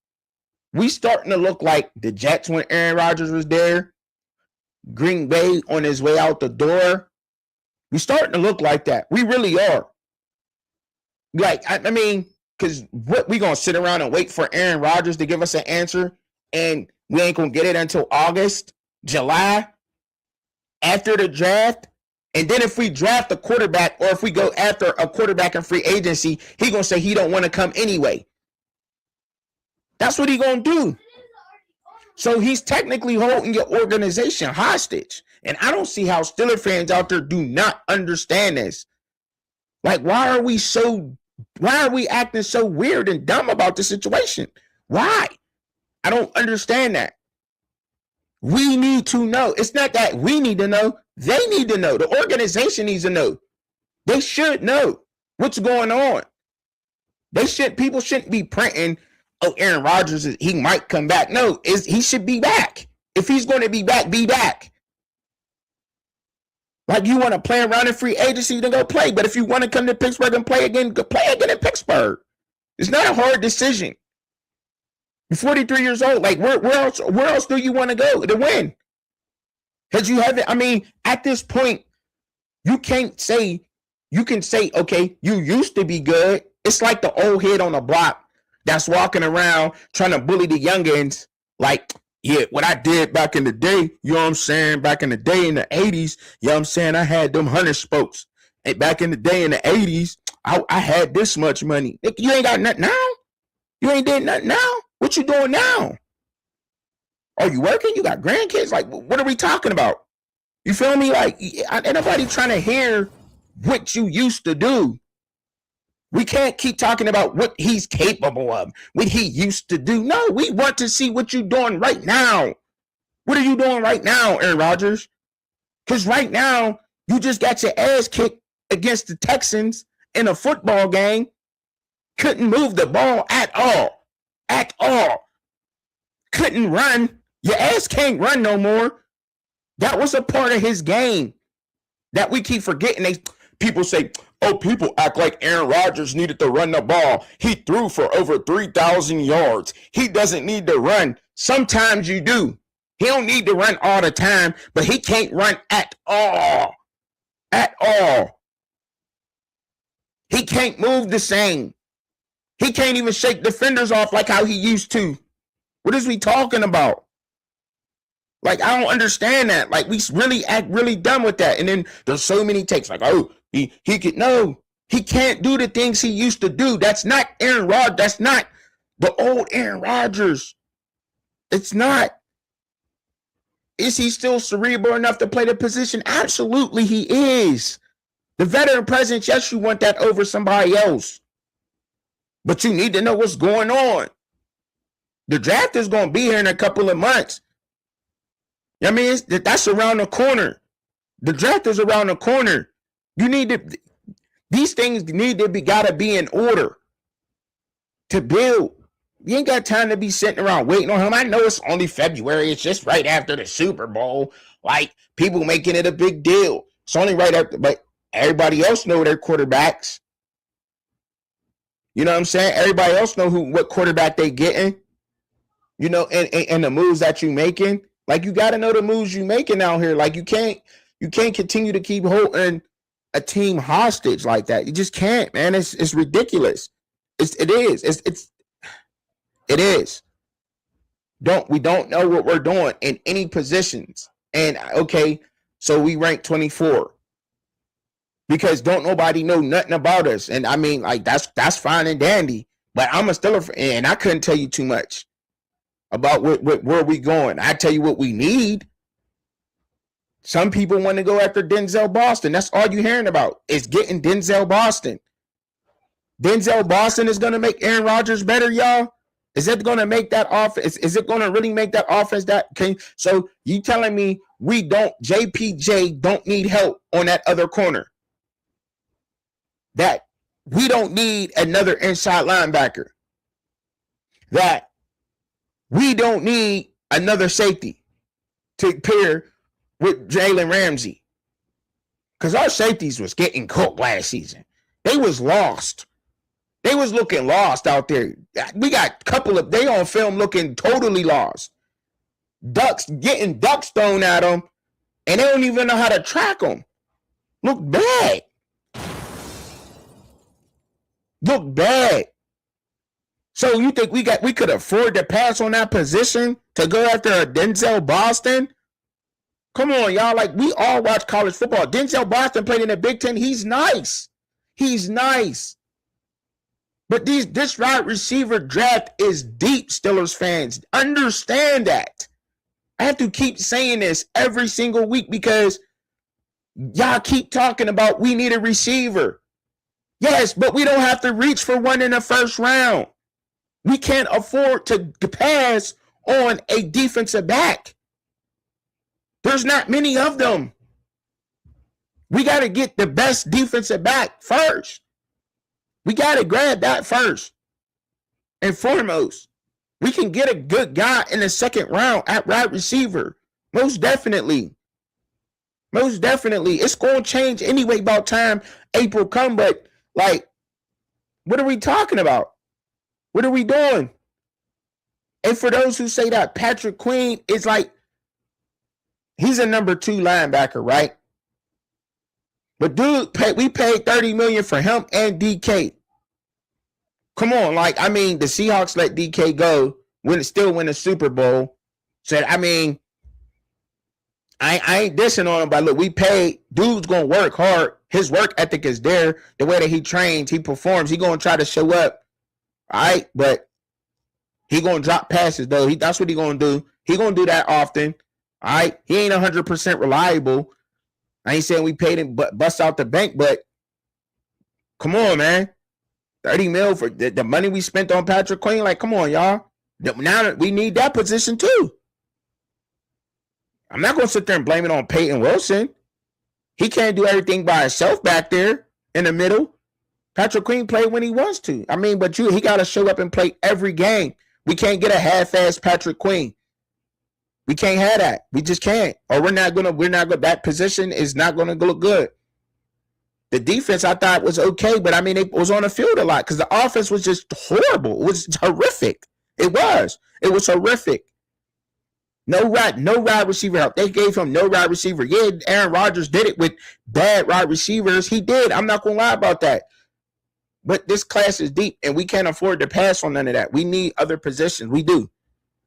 We starting to look like the Jets when Aaron Rodgers was there. Green Bay on his way out the door. We starting to look like that. We really are. Like, I mean, because what we gonna sit around and wait for Aaron Rodgers to give us an answer, and we ain't gonna get it until August, July, after the draft. And then if we draft a quarterback, or if we go after a quarterback in free agency, he gonna say he don't want to come anyway. That's what he gonna do. So he's technically holding your organization hostage. And I don't see how Steelers fans out there do not understand this. Like, why are we acting so weird and dumb about the situation? Why? I don't understand that. We need to know. It's not that we need to know. They need to know. The organization needs to know. They should know what's going on. People shouldn't be printing, oh, Aaron Rodgers, he might come back. No, he should be back. If he's going to be back, be back. Like, you want to play around in free agency, then go play. But if you want to come to Pittsburgh and play again in Pittsburgh. It's not a hard decision. You're 43 years old. Like, where else do you want to go to win? Because you haven't, I mean, at this point, you can say, okay, you used to be good. It's like the old head on the block that's walking around trying to bully the youngins. Like, yeah, what I did back in the day, you know what I'm saying? Back in the day in the 80s, you know what I'm saying? I had them 100 spokes. And back in the day in the 80s, I had this much money. You ain't got nothing now? You ain't did nothing now? What you doing now? Are you working? You got grandkids? Like, what are we talking about? You feel me? Like, ain't nobody trying to hear what you used to do. We can't keep talking about what he's capable of, what he used to do. No, we want to see what you're doing right now. What are you doing right now, Aaron Rodgers? Because right now, you just got your ass kicked against the Texans in a football game. Couldn't move the ball at all. At all. Couldn't run. Your ass can't run no more. That was a part of his game that we keep forgetting. People say, Oh, people act like Aaron Rodgers needed to run the ball. He threw for over 3,000 yards. He doesn't need to run. Sometimes you do. He don't need to run all the time, but he can't run at all. At all. He can't move the same. He can't even shake defenders off like how he used to. What is we talking about? Like, I don't understand that. Like, we really act really dumb with that. And then there's so many takes like, oh, he could, no, he can't do the things he used to do. That's not Aaron Rodgers. That's not the old Aaron Rodgers. It's not. Is he still cerebral enough to play the position? Absolutely, he is. The veteran presence, yes, you want that over somebody else. But you need to know what's going on. The draft is going to be here in a couple of months. I mean, that's around the corner. The draft is around the corner. You need to, these things need to be, got to be in order to build. You ain't got time to be sitting around waiting on him. I know it's only February. It's just right after the Super Bowl. Like, people making it a big deal. It's only right after, but everybody else know their quarterbacks. You know what I'm saying? Everybody else know what quarterback they getting. You know, and the moves that you making. Like, you got to know the moves you making out here. Like, you can't continue to keep holding a team hostage like that. You just can't, man. It's ridiculous. It is. We don't know what we're doing in any positions. And okay, so we rank 24 because don't nobody know nothing about us. And I mean, like, that's fine and dandy. But I'm a Steeler fan, and I couldn't tell you too much about where we going. I tell you what we need. Some people want to go after Denzel Boston. That's all you're hearing about is getting Denzel Boston. Denzel Boston is going to make Aaron Rodgers better, y'all. Is it going to make that offense? Is it going to really make that offense that can? So you telling me JPJ don't need help on that other corner? That we don't need another inside linebacker? That we don't need another safety to pair with Jalen Ramsey? Because our safeties was getting cooked last season. They was lost. They was looking lost out there. We got a couple of, they on film looking totally lost. Getting ducks thrown at them, and they don't even know how to track them. Look bad. Look bad. So you think we could afford to pass on that position to go after a Denzel Boston? Come on, y'all. Like, we all watch college football. Denzel Boston played in the Big Ten. He's nice. He's nice. But this wide receiver draft is deep, Steelers fans. Understand that. I have to keep saying this every single week because y'all keep talking about we need a receiver. Yes, but we don't have to reach for one in the first round. We can't afford to pass on a defensive back. There's not many of them. We got to get the best defensive back first. We got to grab that first and foremost. We can get a good guy in the second round at wide receiver. Most definitely. Most definitely. It's going to change anyway about time April come, but like, what are we talking about? What are we doing? And for those who say that Patrick Queen is like, he's a number 2 linebacker, right? But dude, we paid $30 million for him and DK. Come on, like, I mean, the Seahawks let DK go still win the Super Bowl. Said, I mean, I ain't dissing on him, but look, we paid. Dude's gonna work hard. His work ethic is there. The way that he trains, he performs. He gonna try to show up. All right, but he gonna drop passes though. That's what he gonna do. He gonna do that often. All right, he ain't 100% reliable. I ain't saying we paid him but bust out the bank, but come on, man. 30 mil for the money we spent on Patrick Queen. Like, come on, y'all. Now we need that position too. I'm not going to sit there and blame it on Peyton Wilson. He can't do everything by himself back there in the middle. Patrick Queen played when he wants to. I mean, but he got to show up and play every game. We can't get a half-ass Patrick Queen. We can't have that. We just can't. Or that position is not going to look good. The defense I thought was okay, but I mean, it was on the field a lot because the offense was just horrible. It was horrific. It was. It was horrific. No wide receiver help. They gave him no wide receiver. Yeah, Aaron Rodgers did it with bad wide receivers. He did. I'm not gonna lie about that. But this class is deep, and we can't afford to pass on none of that. We need other positions. We do.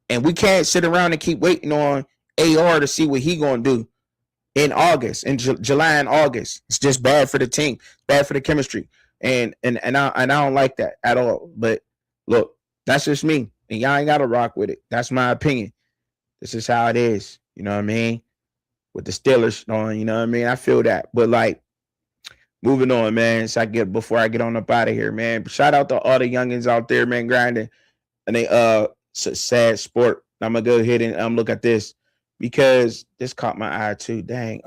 And we can't sit around and keep waiting on AR to see what he gonna do in August, in July and August. It's just bad for the team, bad for the chemistry, and I don't like that at all. But look, that's just me, and y'all ain't gotta rock with it. That's my opinion. This is how it is. You know what I mean? With the Steelers on, you know what I mean? I feel that, but like, moving on, man. So before I get on up out of here, man. Shout out to all the youngins out there, man, grinding, and they it's a sad sport. I'm gonna go ahead and look at this because this caught my eye too. Dang.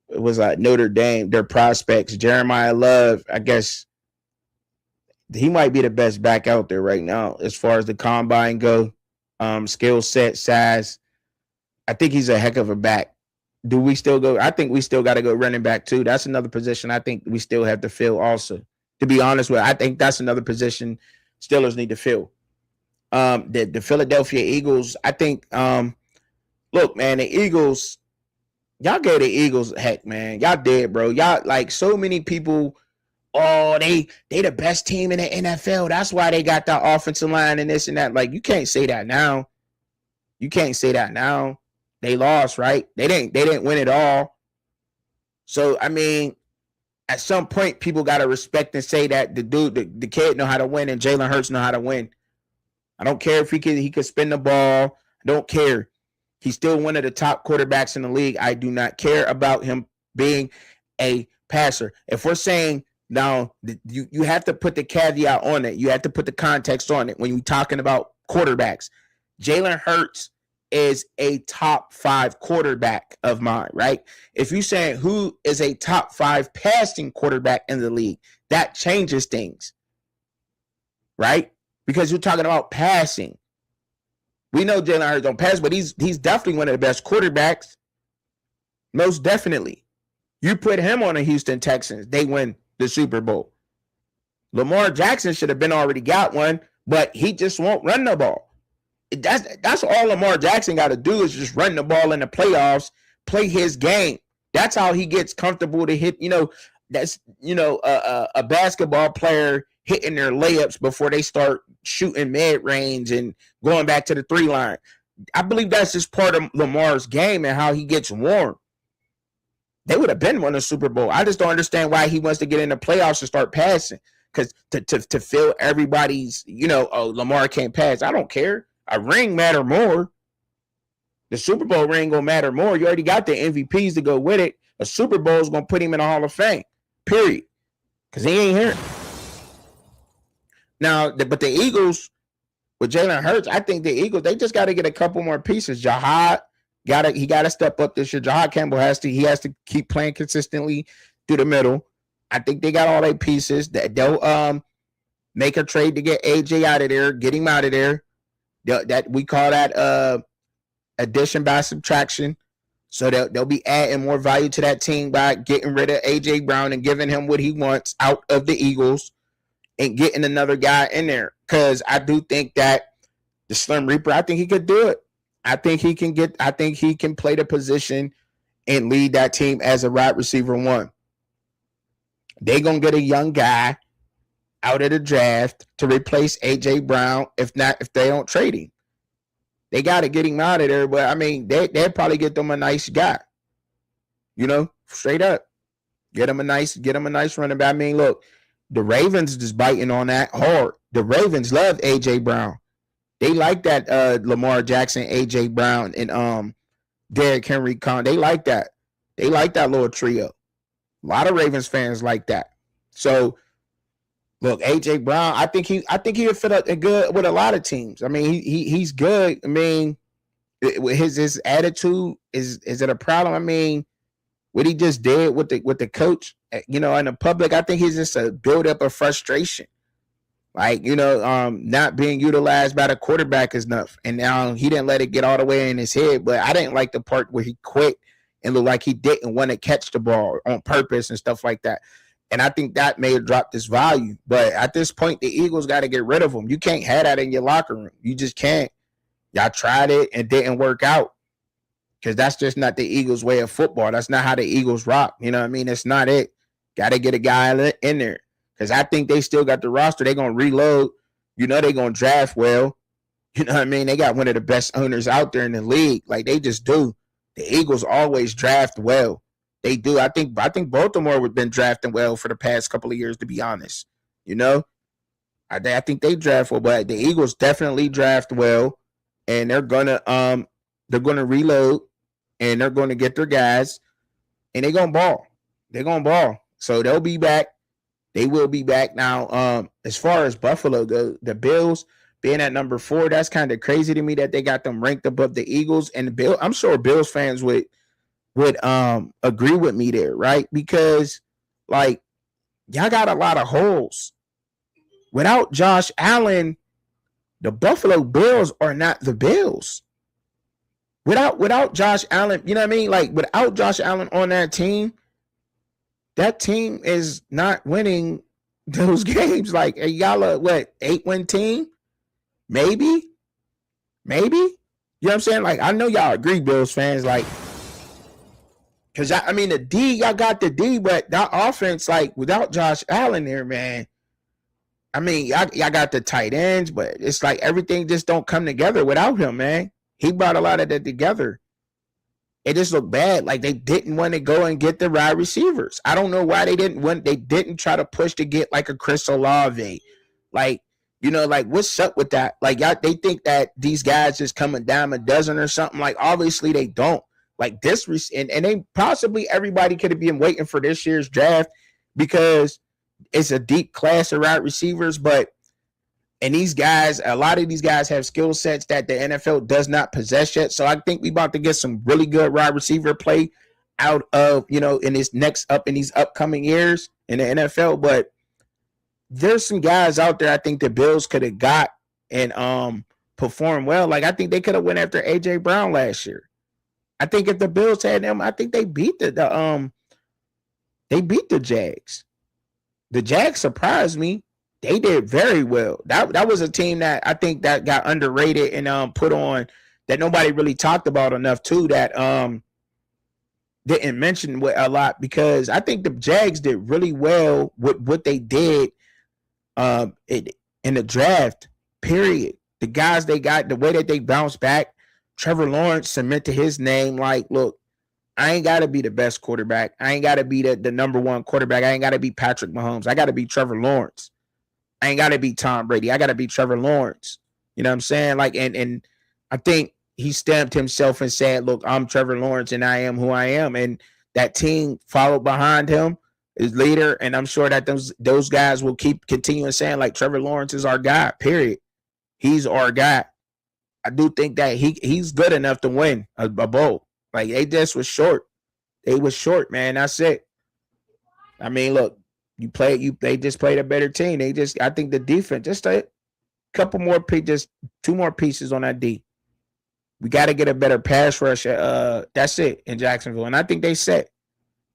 It was like Notre Dame, their prospects. Jeremiah Love, I guess he might be the best back out there right now as far as the combine go. Skill set, size. I think he's a heck of a back. Do we still go? I think we still got to go running back too. That's another position I think we still have to fill also. To be honest with you, I think that's another position Steelers need to fill. The Philadelphia Eagles, I think, look, man, the Eagles, y'all gave the Eagles heck, man. Y'all did, bro. Y'all, like, so many people, oh, they the best team in the NFL. That's why they got that offensive line and this and that. Like, you can't say that now. You can't say that now. They lost, right? They didn't win it all. So, I mean, at some point, people got to respect and say that the kid know how to win and Jalen Hurts know how to win. I don't care if he could spin the ball. I don't care. He's still one of the top quarterbacks in the league. I do not care about him being a passer. If we're saying now, you have to put the caveat on it. You have to put the context on it when you're talking about quarterbacks. Jalen Hurts is a top 5 quarterback of mine, right? If you're saying who is a top 5 passing quarterback in the league, that changes things, right? Because you're talking about passing. We know Jalen Hurts don't pass, but he's definitely one of the best quarterbacks. Most definitely. You put him on the Houston Texans, they win the Super Bowl. Lamar Jackson should have been already got one, but he just won't run the ball. That's all Lamar Jackson got to do is just run the ball in the playoffs, play his game. That's how he gets comfortable to hit, that's, a basketball player hitting their layups before they start shooting mid-range and going back to the 3 line. I believe that's just part of Lamar's game and how he gets warm. They would have been won a Super Bowl. I just don't understand why he wants to get in the playoffs and start passing. Because to fill everybody's, Lamar can't pass. I don't care. A ring matter more. The Super Bowl ring gonna matter more. You already got the MVPs to go with it. A Super Bowl is gonna put him in the Hall of Fame. Period. Because he ain't here. Now, but the Eagles with Jalen Hurts, I think the Eagles, they just got to get a couple more pieces. Jahad got to step up this year. Jahad Campbell has to keep playing consistently through the middle. I think they got all their pieces. That they'll make a trade to get AJ out of there, get him out of there. That we call that addition by subtraction. So they'll be adding more value to that team by getting rid of AJ Brown and giving him what he wants out of the Eagles and getting another guy in there. Because I do think that the Slim Reaper, I think he could do it. I think he can play the position and lead that team as a wide receiver 1. They're going to get a young guy out of the draft to replace AJ Brown if they don't trade him. They got to get him out of there, but I mean, they'll probably get them a nice guy. Straight up. Get him a nice running back. I mean, look, the Ravens just biting on that hard. The Ravens love AJ Brown. They like that Lamar Jackson, AJ Brown, and Derrick Henry. They like that. They like that little trio. A lot of Ravens fans like that. So, look, AJ Brown, I think he would fit up good with a lot of teams. I mean, he's good. I mean, his attitude is it a problem? I mean, what he just did with the coach, in the public, I think he's just a buildup of frustration. Like, not being utilized by the quarterback is enough. And now he didn't let it get all the way in his head, but I didn't like the part where he quit and looked like he didn't want to catch the ball on purpose and stuff like that. And I think that may have dropped his value. But at this point, the Eagles got to get rid of him. You can't have that in your locker room. You just can't. Y'all tried it and didn't work out, because that's just not the Eagles' way of football. That's not how the Eagles rock. You know what I mean? It's not it. Got to get a guy in there, because I think they still got the roster. They're going to reload. You know, they're going to draft well. You know what I mean? They got one of the best owners out there in the league. Like, they just do. The Eagles always draft well. They do. I think Baltimore have been drafting well for the past couple of years, to be honest. You know? I think they draft well, but the Eagles definitely draft well, and they're gonna reload, and they're gonna get their guys, and they're gonna ball. They're gonna ball. So they'll be back. They will be back. Now, as far as Buffalo goes, the Bills being at number 4, that's kind of crazy to me that they got them ranked above the Eagles. And the Bill, I'm sure Bills fans would agree with me there, right? Because, like, y'all got a lot of holes. Without Josh Allen, the Buffalo Bills are not the Bills. Without Josh Allen, you know what I mean? Like, without Josh Allen on that team is not winning those games. Like, y'all are, 8-win team? Maybe? You know what I'm saying? Like, I know y'all agree, Bills fans, like, because, I mean, the D, y'all got the D, but that offense, like, without Josh Allen there, man, I mean, y'all got the tight ends, but it's like everything just don't come together without him, man. He brought a lot of that together. It just looked bad. Like, they didn't want to go and get the wide receivers. I don't know why they didn't try to push to get like a Chris Olave. Like, you know, like, what's up with that? Like, y'all, they think that these guys just come a dime a dozen or something. Like, obviously they don't. Like, this, and they possibly everybody could have been waiting for this year's draft, because it's a deep class of wide receivers, and these guys, a lot of these guys have skill sets that the NFL does not possess yet. So I think we about to get some really good wide receiver play out of, you know, in these upcoming years in the NFL. But there's some guys out there I think the Bills could have got and performed well. Like, I think they could have went after AJ Brown last year. I think if the Bills had them, I think they beat the Jags. The Jags surprised me. They did very well. That was a team that I think that got underrated and put on, that nobody really talked about enough too, that didn't mention a lot, because I think the Jags did really well with what they did in the draft, period. The guys they got, the way that they bounced back, Trevor Lawrence cemented his name. Like, look, I ain't got to be the best quarterback. I ain't got to be the number one quarterback. I ain't got to be Patrick Mahomes. I got to be Trevor Lawrence. I ain't got to be Tom Brady. I got to be Trevor Lawrence. You know what I'm saying? Like, and I think he stamped himself and said, look, I'm Trevor Lawrence and I am who I am. And that team followed behind him, his leader. And I'm sure that those guys will keep continuing saying, like, Trevor Lawrence is our guy, period. He's our guy. I do think that he's good enough to win a bowl. Like, they just was short. They was short, man. That's it. I mean, look, they just played a better team. I think the defense, just a couple more, just 2 more pieces on that D. We got to get a better pass rush. That's it in Jacksonville. And I think they set.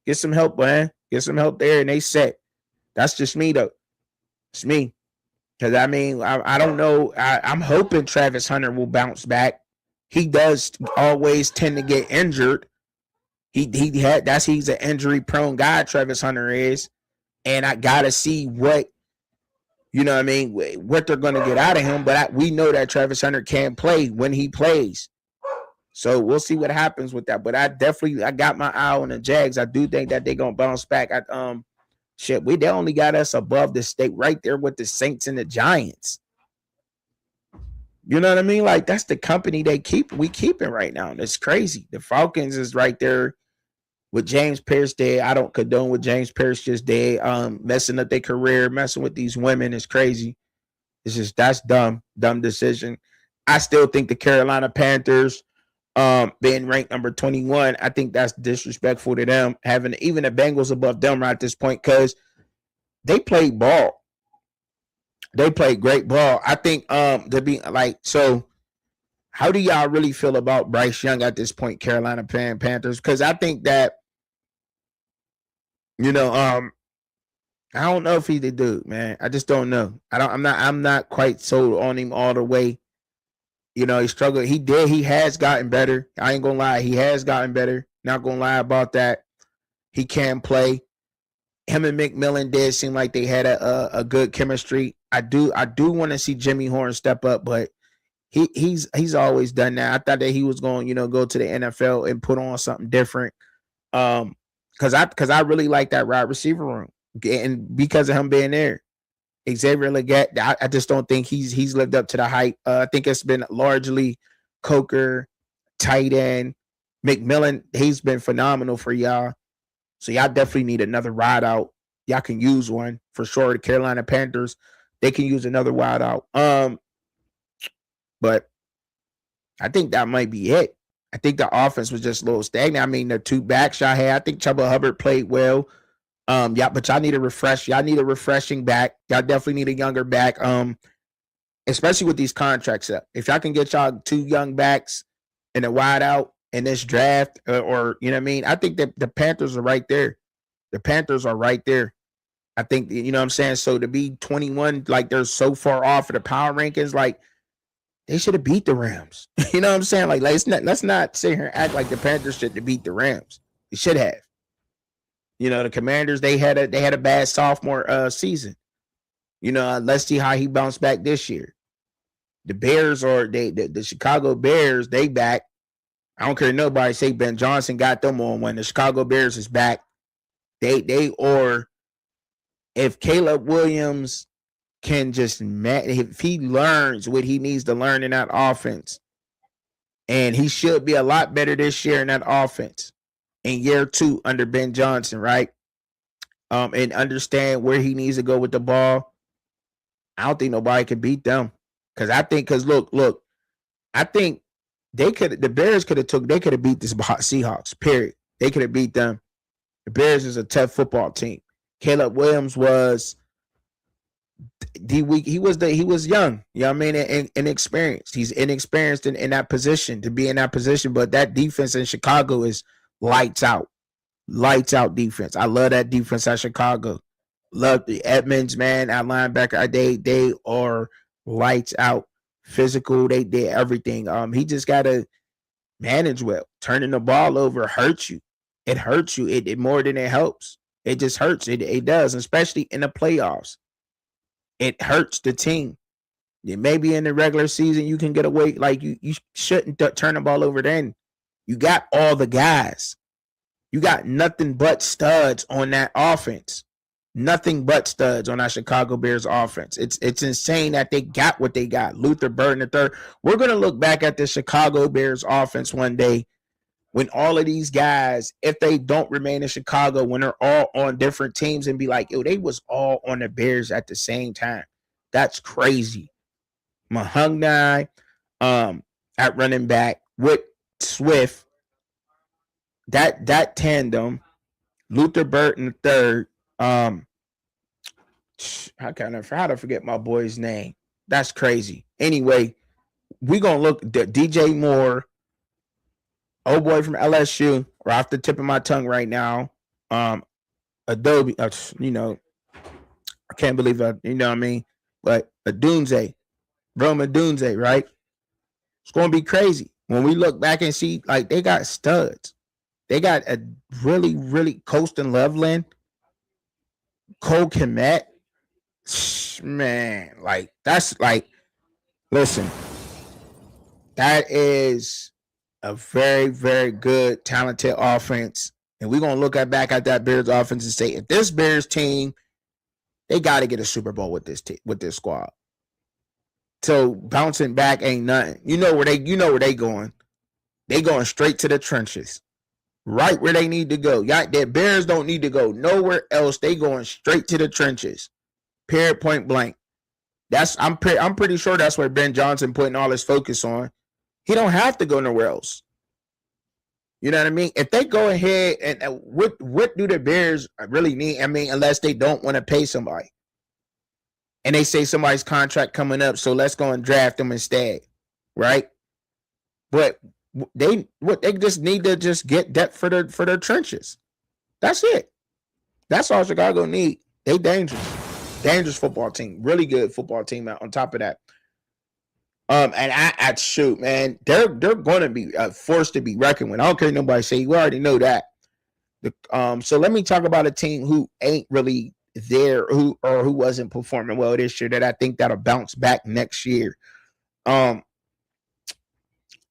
Get some help, man. Get some help there, and they set. That's just me, though. It's me. Because, I mean, I don't know. I'm hoping Travis Hunter will bounce back. He does always tend to get injured. He's an injury-prone guy, Travis Hunter is. And I got to see what, you know what I mean, what they're going to get out of him. But we know that Travis Hunter can play when he plays. So we'll see what happens with that. But I got my eye on the Jags. I do think that they're going to bounce back. They only got us above the state, right there with the Saints and the Giants. You know what I mean? Like, that's the company we keeping right now. That's crazy. The Falcons is right there with James Pierce did. I don't condone what James Pierce just did. Messing up their career, messing with these women is crazy. That's dumb decision. I still think the Carolina Panthers being ranked number 21, I think that's disrespectful to them, having even the Bengals above them right at this point, because they played ball. They played great ball. I think to be like, so How do y'all really feel about Bryce Young at this point, Carolina Panthers? Because I think that, I don't know if he's the dude, man. I just don't know. I'm not quite sold on him all the way. He struggled. He has gotten better. I ain't gonna lie. He has gotten better. Not gonna lie about that. He can play. Him and McMillan did seem like they had a good chemistry. I do want to see Jimmy Horn step up, but he's always done that. I thought that he was going, go to the NFL and put on something different. Because I really like that wide receiver room, and because of him being there, Xavier Legette, I just don't think he's lived up to the hype. I think it's been largely Coker, tight end, McMillan. He's been phenomenal for y'all. So y'all definitely need another ride out. Y'all can use one for sure. The Carolina Panthers, they can use another wide out. But I think that might be it. I think the offense was just a little stagnant. I mean, the two backs y'all had, I think Chuba Hubbard played well. Yeah, but y'all need a refresh. Y'all need a refreshing back. Y'all definitely need a younger back. Especially with these contracts up. If y'all can get y'all two young backs and a wide out in this draft, or you know what I mean, I think that the Panthers are right there. The Panthers are right there. I think, you know what I'm saying? So to be 21, like they're so far off of the power rankings, like they should have beat the Rams. You know what I'm saying? Like let's not sit here and act like the Panthers should have beat the Rams. They should have. The Commanders, they had a bad sophomore season. Let's see how he bounced back this year. The Bears, or the Chicago Bears, they back. I don't care nobody say Ben Johnson got them on. When the Chicago Bears is back, or if Caleb Williams can just, if he learns what he needs to learn in that offense, and he should be a lot better this year in that offense in year 2 under Ben Johnson, right? And understand where he needs to go with the ball. I don't think nobody can beat them. Because look, I think the Bears could have beat this Seahawks, period. They could have beat them. The Bears is a tough football team. Caleb Williams was he was young, you know what I mean, and inexperienced. He's inexperienced in that position, to be in that position, but that defense in Chicago is lights out defense. I love that defense at Chicago. Love the Edmonds, man, at linebacker. They are lights out, physical. They did everything. He just gotta manage well. Turning the ball over hurts you. It hurts you. It more than it helps. It just hurts. It does, especially in the playoffs. It hurts the team. Maybe in the regular season you can get away. Like you shouldn't turn the ball over then. You got all the guys. You got nothing but studs on that offense. Nothing but studs on that Chicago Bears offense. It's insane that they got what they got. Luther Burden III. We're going to look back at the Chicago Bears offense one day when all of these guys, if they don't remain in Chicago, when they're all on different teams, and be like, yo, they was all on the Bears at the same time. That's crazy. Mahungnai at running back with Swift. That tandem, Luther Burton III. How to forget my boy's name? That's crazy. Anyway, we're gonna look DJ Moore, old boy from LSU, or off the tip of my tongue right now. Adobe, I can't believe that, you know what I mean? But Adunze, Rome Adunze, right? It's gonna be crazy when we look back and see, like, they got studs. They got a really, really Colston Loveland, Cole Kmet. Man, like, that's like, listen, that is a very, very good, talented offense. And we're going to look back at that Bears offense and say, if this Bears team, they got to get a Super Bowl with this squad. So bouncing back ain't nothing. You know where they going. They going straight to the trenches. Right where they need to go. Their Bears don't need to go nowhere else. They going straight to the trenches. Period, point blank. I'm pretty sure that's where Ben Johnson putting all his focus on. He don't have to go nowhere else. You know what I mean? If they go ahead and what do the Bears really need? I mean, unless they don't want to pay somebody. And they say somebody's contract coming up, so let's go and draft them instead. Right? But they just need to just get depth for their trenches. That's it. That's all Chicago need. They dangerous football team, really good football team. On top of that, and I shoot, man, they're going to be forced to be reckoned with. I don't care what nobody say. We already know that. So let me talk about a team who ain't really there, who wasn't performing well this year, that I think that'll bounce back next year.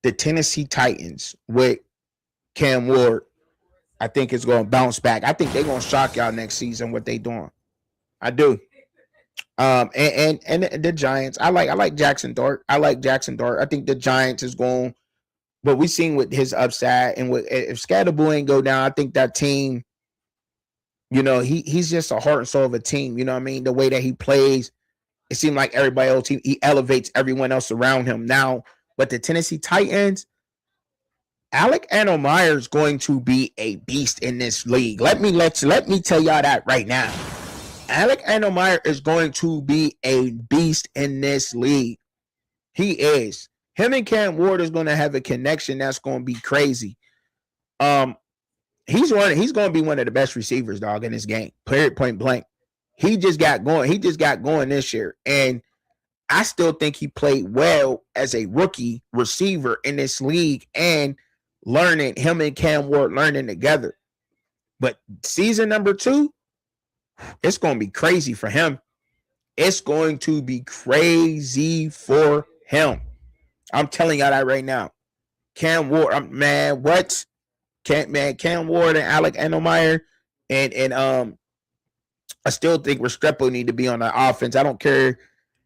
The Tennessee Titans with Cam Ward, I think is going to bounce back. I think they're going to shock y'all next season what they doing. I do. And the Giants, I like Jackson Dart. I think the Giants is going, but we seen with his upside, and with if Scatterbull ain't go down, I think that team, he's just a heart and soul of a team. You know what I mean? The way that he plays, it seemed like everybody else, he elevates everyone else around him now. But the Tennessee Titans, Alec Anomeyer is going to be a beast in this league. Let me tell y'all that right now. Alec Anomeyer is going to be a beast in this league. He is. Him and Cam Ward is going to have a connection that's going to be crazy. He's going to be one of the best receivers, dog, in this game. Period, point blank. He just got going this year, and I still think he played well as a rookie receiver in this league, and him and Cam Ward learning together. But season number 2, it's going to be crazy for him. It's going to be crazy for him. I'm telling y'all that right now. Cam Ward, Cam Ward and Alec Anomeyer, and I still think Restrepo need to be on the offense. I don't care.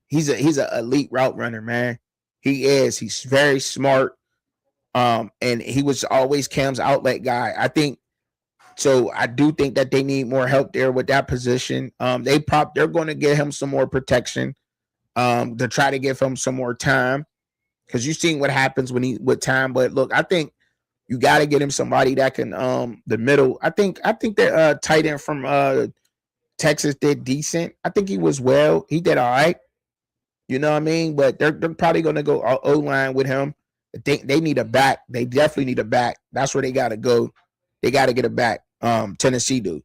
He's an elite route runner, man. He is. He's very smart. And he was always Cam's outlet guy. I do think that they need more help there with that position. They're going to give him some more protection, to try to give him some more time, because you've seen what happens with time. But look, I think you got to get him somebody that can the middle. I think that tight end from Texas did decent. I think he was well. He did all right. You know what I mean? But they're probably going to go O-line with him. They need a back. They definitely need a back. That's where they got to go. They got to get a back. Tennessee do.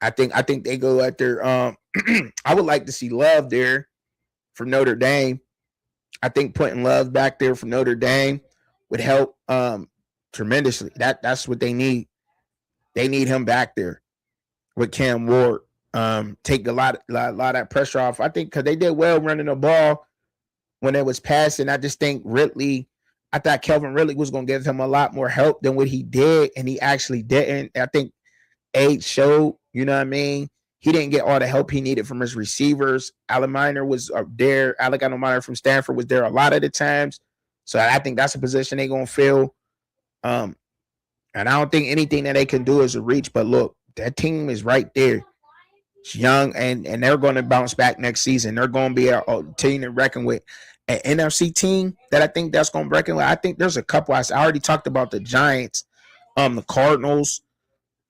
I think they go at their I would like to see Love there for Notre Dame. I think putting Love back there for Notre Dame would help tremendously. That's what they need. They need him back there with Cam Ward. Take a lot of that pressure off. I think because they did well running the ball when it was passing. I just think I thought Kelvin Ridley was going to give him a lot more help than what he did, and he actually didn't. I think age showed, you know what I mean? He didn't get all the help he needed from his receivers. Alec Anomeyer from Stanford was there a lot of the times. So I think that's a position they're going to fill. And I don't think anything that they can do is a reach. But look, that team is right there. It's young, and they're going to bounce back next season. They're going to be a team to reckon with. An NFC team that I think that's going to reckon with. I think there's a couple. I already talked about the Giants, the Cardinals.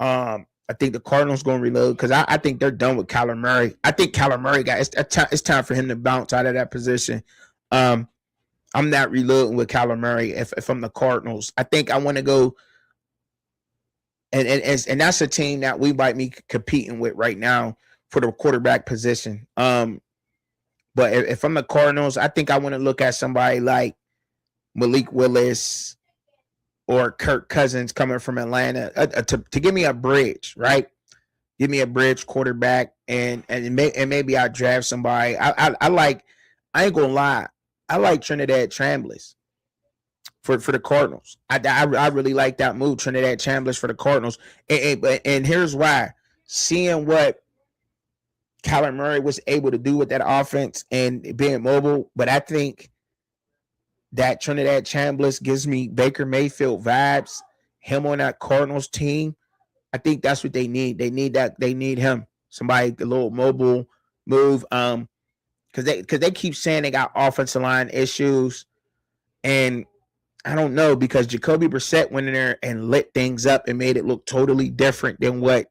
I think the Cardinals going to reload because I think they're done with Kyler Murray. I think Kyler Murray it's time for him to bounce out of that position. I'm not reloading with Kyler Murray if I'm the Cardinals. I think I want to go, and that's a team that we might be competing with right now for the quarterback position. But if I'm the Cardinals, I think I want to look at somebody like Malik Willis or Kirk Cousins coming from Atlanta to give me a bridge, right? Give me a bridge quarterback, and maybe I draft somebody. I ain't gonna lie, I like Trinidad Chambliss for the Cardinals. I really like that move, Trinidad Chambliss for the Cardinals. And here's why: seeing what Kyler Murray was able to do with that offense and being mobile, but I think that Trinidad Chambliss gives me Baker Mayfield vibes. Him on that Cardinals team, I think that's what they need. They need that. They need him, somebody a little mobile move. Because they keep saying they got offensive line issues, and I don't know, because Jacoby Brissett went in there and lit things up and made it look totally different than what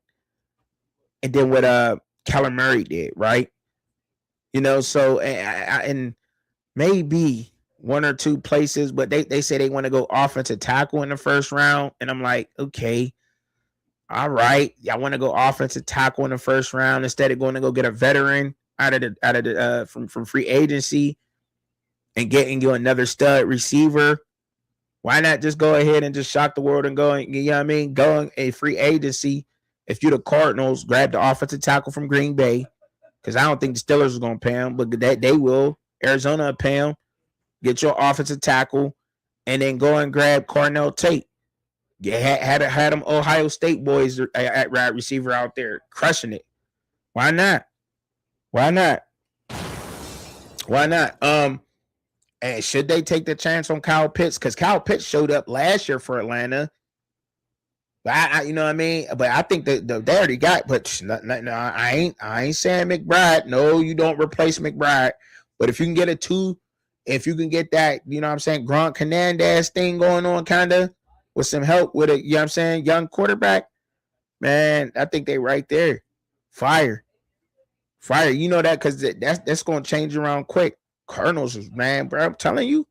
Kyler Murray did, right? So and maybe one or two places, but they say they want to go offensive tackle in the first round. And I'm like, okay, all right. Y'all want to go offensive tackle in the first round instead of going to go get a veteran out of the from free agency and getting you another stud receiver. Why not just go ahead and just shock the world and go and, you know what I mean? Go a free agency. If you're the Cardinals, grab the offensive tackle from Green Bay, because I don't think the Steelers are going to pay him, but that they will. Arizona will pay him. Get your offensive tackle, and then go and grab Cornell Tate. Yeah, had them Ohio State boys at wide receiver out there crushing it. Why not? Why not? Why not? And should they take the chance on Kyle Pitts? Because Kyle Pitts showed up last year for Atlanta. But you know what I mean? But I think that they already got. But no, I ain't saying McBride. No, you don't replace McBride. But if you can get if you can get that, you know what I'm saying, Gronk Hernandez thing going on, kind of with some help with a, you know what I'm saying, young quarterback, man, I think they right there. Fire. You know that because that's going to change around quick. Cardinals, man, bro, I'm telling you,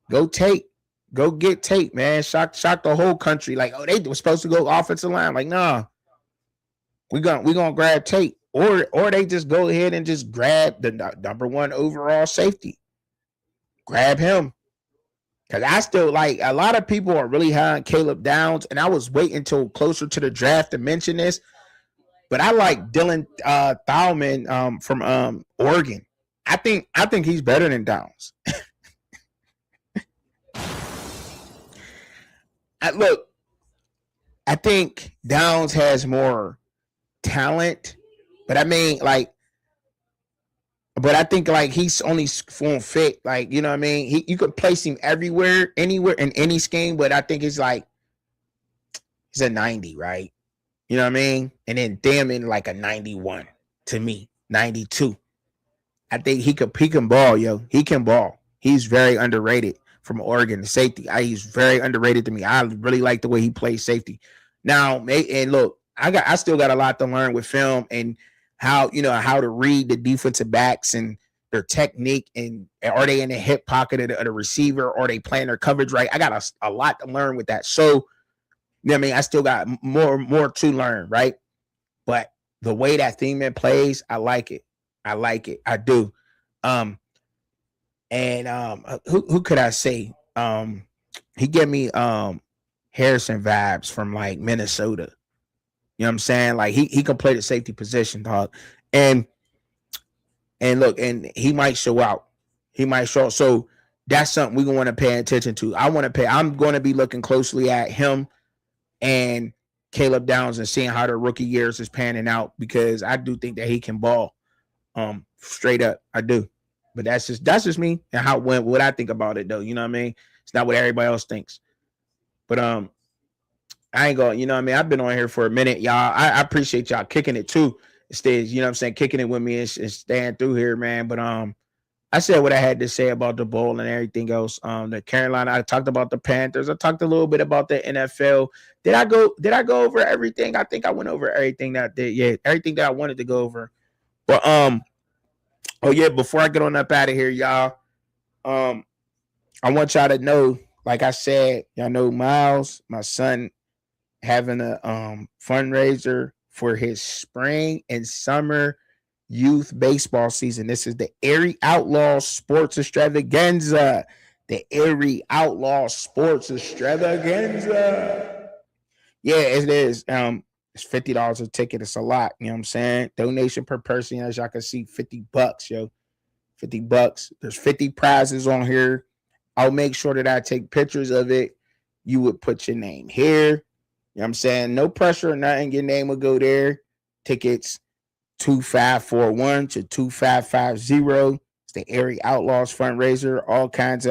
go get Tate, man. Shock the whole country. Like, oh, they were supposed to go offensive line. Like, nah, we gonna grab Tate, or they just go ahead and just grab the number 1 overall safety. Grab him, because I still like, a lot of people are really high on Caleb Downs, and I was waiting until closer to the draft to mention this, but I like Dylan Thaumann from Oregon. I think he's better than Downs. I think Downs has more talent, but I mean, like, but I think like he's only form fit, like, you know what I mean? You could place him everywhere, anywhere, in any scheme, but I think it's like he's a 90, right? You know what I mean? And then Damon like a 91 to me, 92. I think he can ball, yo. He can ball. He's very underrated from Oregon, the safety. He's very underrated to me. I really like the way he plays safety. Now, and look, I still got a lot to learn with film and how to read the defensive backs and their technique, and are they in the hip pocket of the receiver, or are they playing their coverage right? I got a lot to learn with that. So, you know what I mean? I still got more to learn, right? But the way that Thiemann plays, I like it. I do. Who could I say? He gave me Harrison vibes from like Minnesota. You know what I'm saying? Like he can play the safety position, dog. And look, and he might show out. So that's something we're going to pay attention to. I'm going to be looking closely at him and Caleb Downs and seeing how their rookie years is panning out, because I do think that he can ball. Straight up, I do. But that's just me and what I think about it, though. You know what I mean? It's not what everybody else thinks. But I ain't going, you know what I mean? I've been on here for a minute, y'all. I appreciate y'all kicking it too. Instead, you know what I'm saying, kicking it with me and staying through here, man. But I said what I had to say about the bowl and everything else. The Carolina, I talked about the Panthers. I talked a little bit about the NFL. Did I go over everything? I think I went over everything everything that I wanted to go over. But oh yeah, before I get on up out of here, y'all, I want y'all to know, like I said, y'all know Miles, my son, having a fundraiser for his spring and summer youth baseball season. This is the Erie Outlaw Sports Extravaganza. The Erie Outlaw Sports Extravaganza. Yeah, it is. It's $50 a ticket. It's a lot. You know what I'm saying? Donation per person, as y'all can see, $50, yo. $50. There's 50 prizes on here. I'll make sure that I take pictures of it. You would put your name here. You know what I'm saying? No pressure or nothing. Your name will go there. Tickets 2541 to 2550. It's the Erie Outlaws fundraiser. All kinds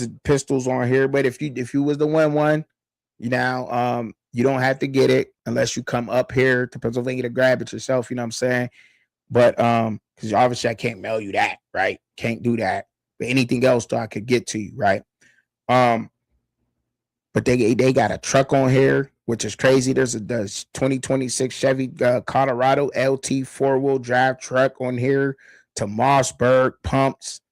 of pistols on here. But if you was the one, you know, you don't have to get it unless you come up here to Pennsylvania to grab it yourself. You know what I'm saying? But because obviously I can't mail you that, right? Can't do that. But anything else, though, I could get to you, right? But they got a truck on here, which is crazy. There's a 2026 Chevy Colorado LT 4-wheel drive truck on here to Mossberg pumps.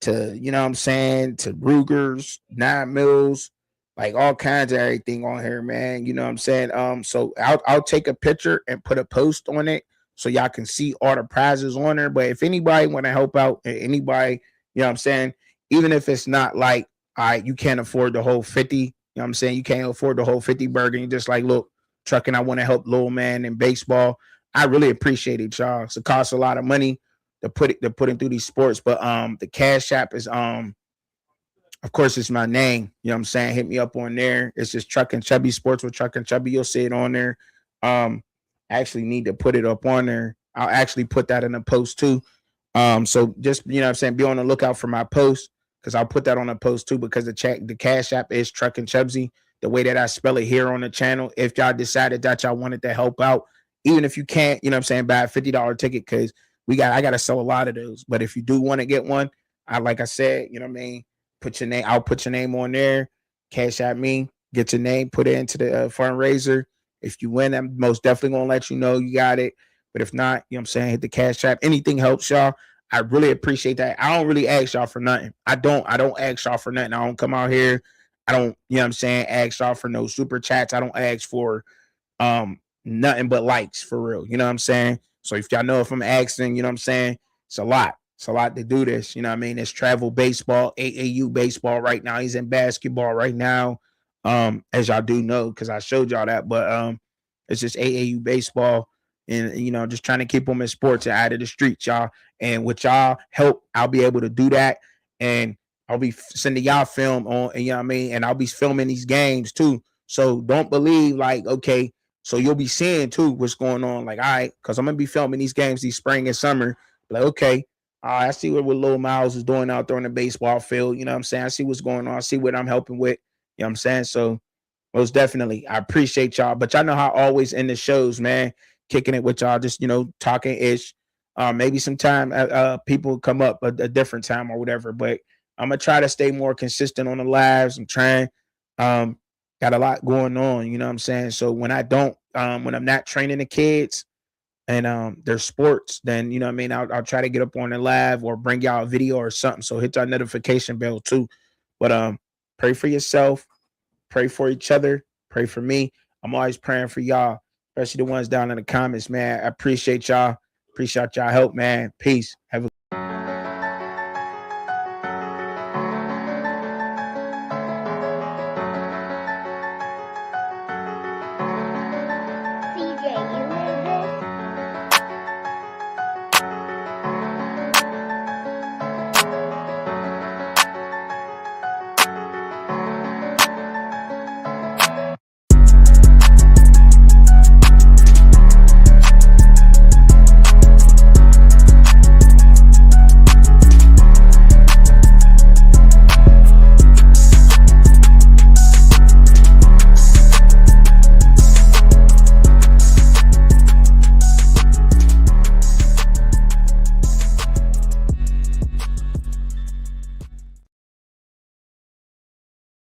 to, you know what I'm saying, to Rugers, 9 Mills, like all kinds of everything on here, man. You know what I'm saying? So I'll take a picture and put a post on it so y'all can see all the prizes on there. But if anybody want to help out, anybody, you know what I'm saying, even if it's not like, all right, you can't afford the whole 50, you know what I'm saying? You can't afford the whole 50 burger. You just like, look, trucking, I want to help little man in baseball. I really appreciate it, y'all. It costs a lot of money to put it through these sports. But the Cash App is of course it's my name. You know what I'm saying? Hit me up on there. It's just Truck and Chubby Sports with Truck and Chubby. You'll see it on there. I actually need to put it up on there. I'll actually put that in a post too. So just, you know what I'm saying, be on the lookout for my post because I'll put that on a post too because the Cash App is Truck and Chubsy, the way that I spell it here on the channel. If y'all decided that y'all wanted to help out, even if you can't, you know what I'm saying, buy a $50 ticket because I gotta sell a lot of those. But if you do want to get one, like I said, you know what I mean, put your name, I'll put your name on there, Cash App me, get your name, put it into the fundraiser. If you win, I'm most definitely gonna let you know you got it. But if not, you know what I'm saying, hit the Cash App. Anything helps y'all. I really appreciate that. I don't really ask y'all for nothing. I don't ask y'all for nothing. I don't come out here. I don't, you know what I'm saying, ask y'all for no super chats. I don't ask for nothing but likes for real. You know what I'm saying? So if y'all know if I'm asking, you know what I'm saying, it's a lot. It's a lot to do this. You know what I mean? It's travel baseball, AAU baseball right now. He's in basketball right now. As y'all do know, because I showed y'all that, but it's just AAU baseball. And you know, just trying to keep them in sports and out of the streets, y'all. And with y'all help, I'll be able to do that. And I'll be sending y'all film on, and you know what I mean? And I'll be filming these games too. So don't believe like, okay, so you'll be seeing too what's going on. Like, all right, because I'm gonna be filming these games these spring and summer. Like, okay, I see what Lil Miles is doing out there on the baseball field. You know what I'm saying? I see what's going on. I see what I'm helping with. You know what I'm saying? So most definitely, I appreciate y'all. But y'all know how I always end the shows, man. Kicking it with y'all, just, you know, talking ish. Maybe sometime people come up a different time or whatever. But I'm gonna try to stay more consistent on the lives. I'm trying. Um, got a lot going on, you know what I'm saying? So when I don't, when I'm not training the kids and their sports, then you know what I mean, I'll try to get up on the live or bring y'all a video or something. So hit that notification bell too. But pray for yourself, pray for each other, pray for me. I'm always praying for y'all, especially the ones down in the comments, man. I appreciate y'all. Appreciate y'all help, man. Peace. Have a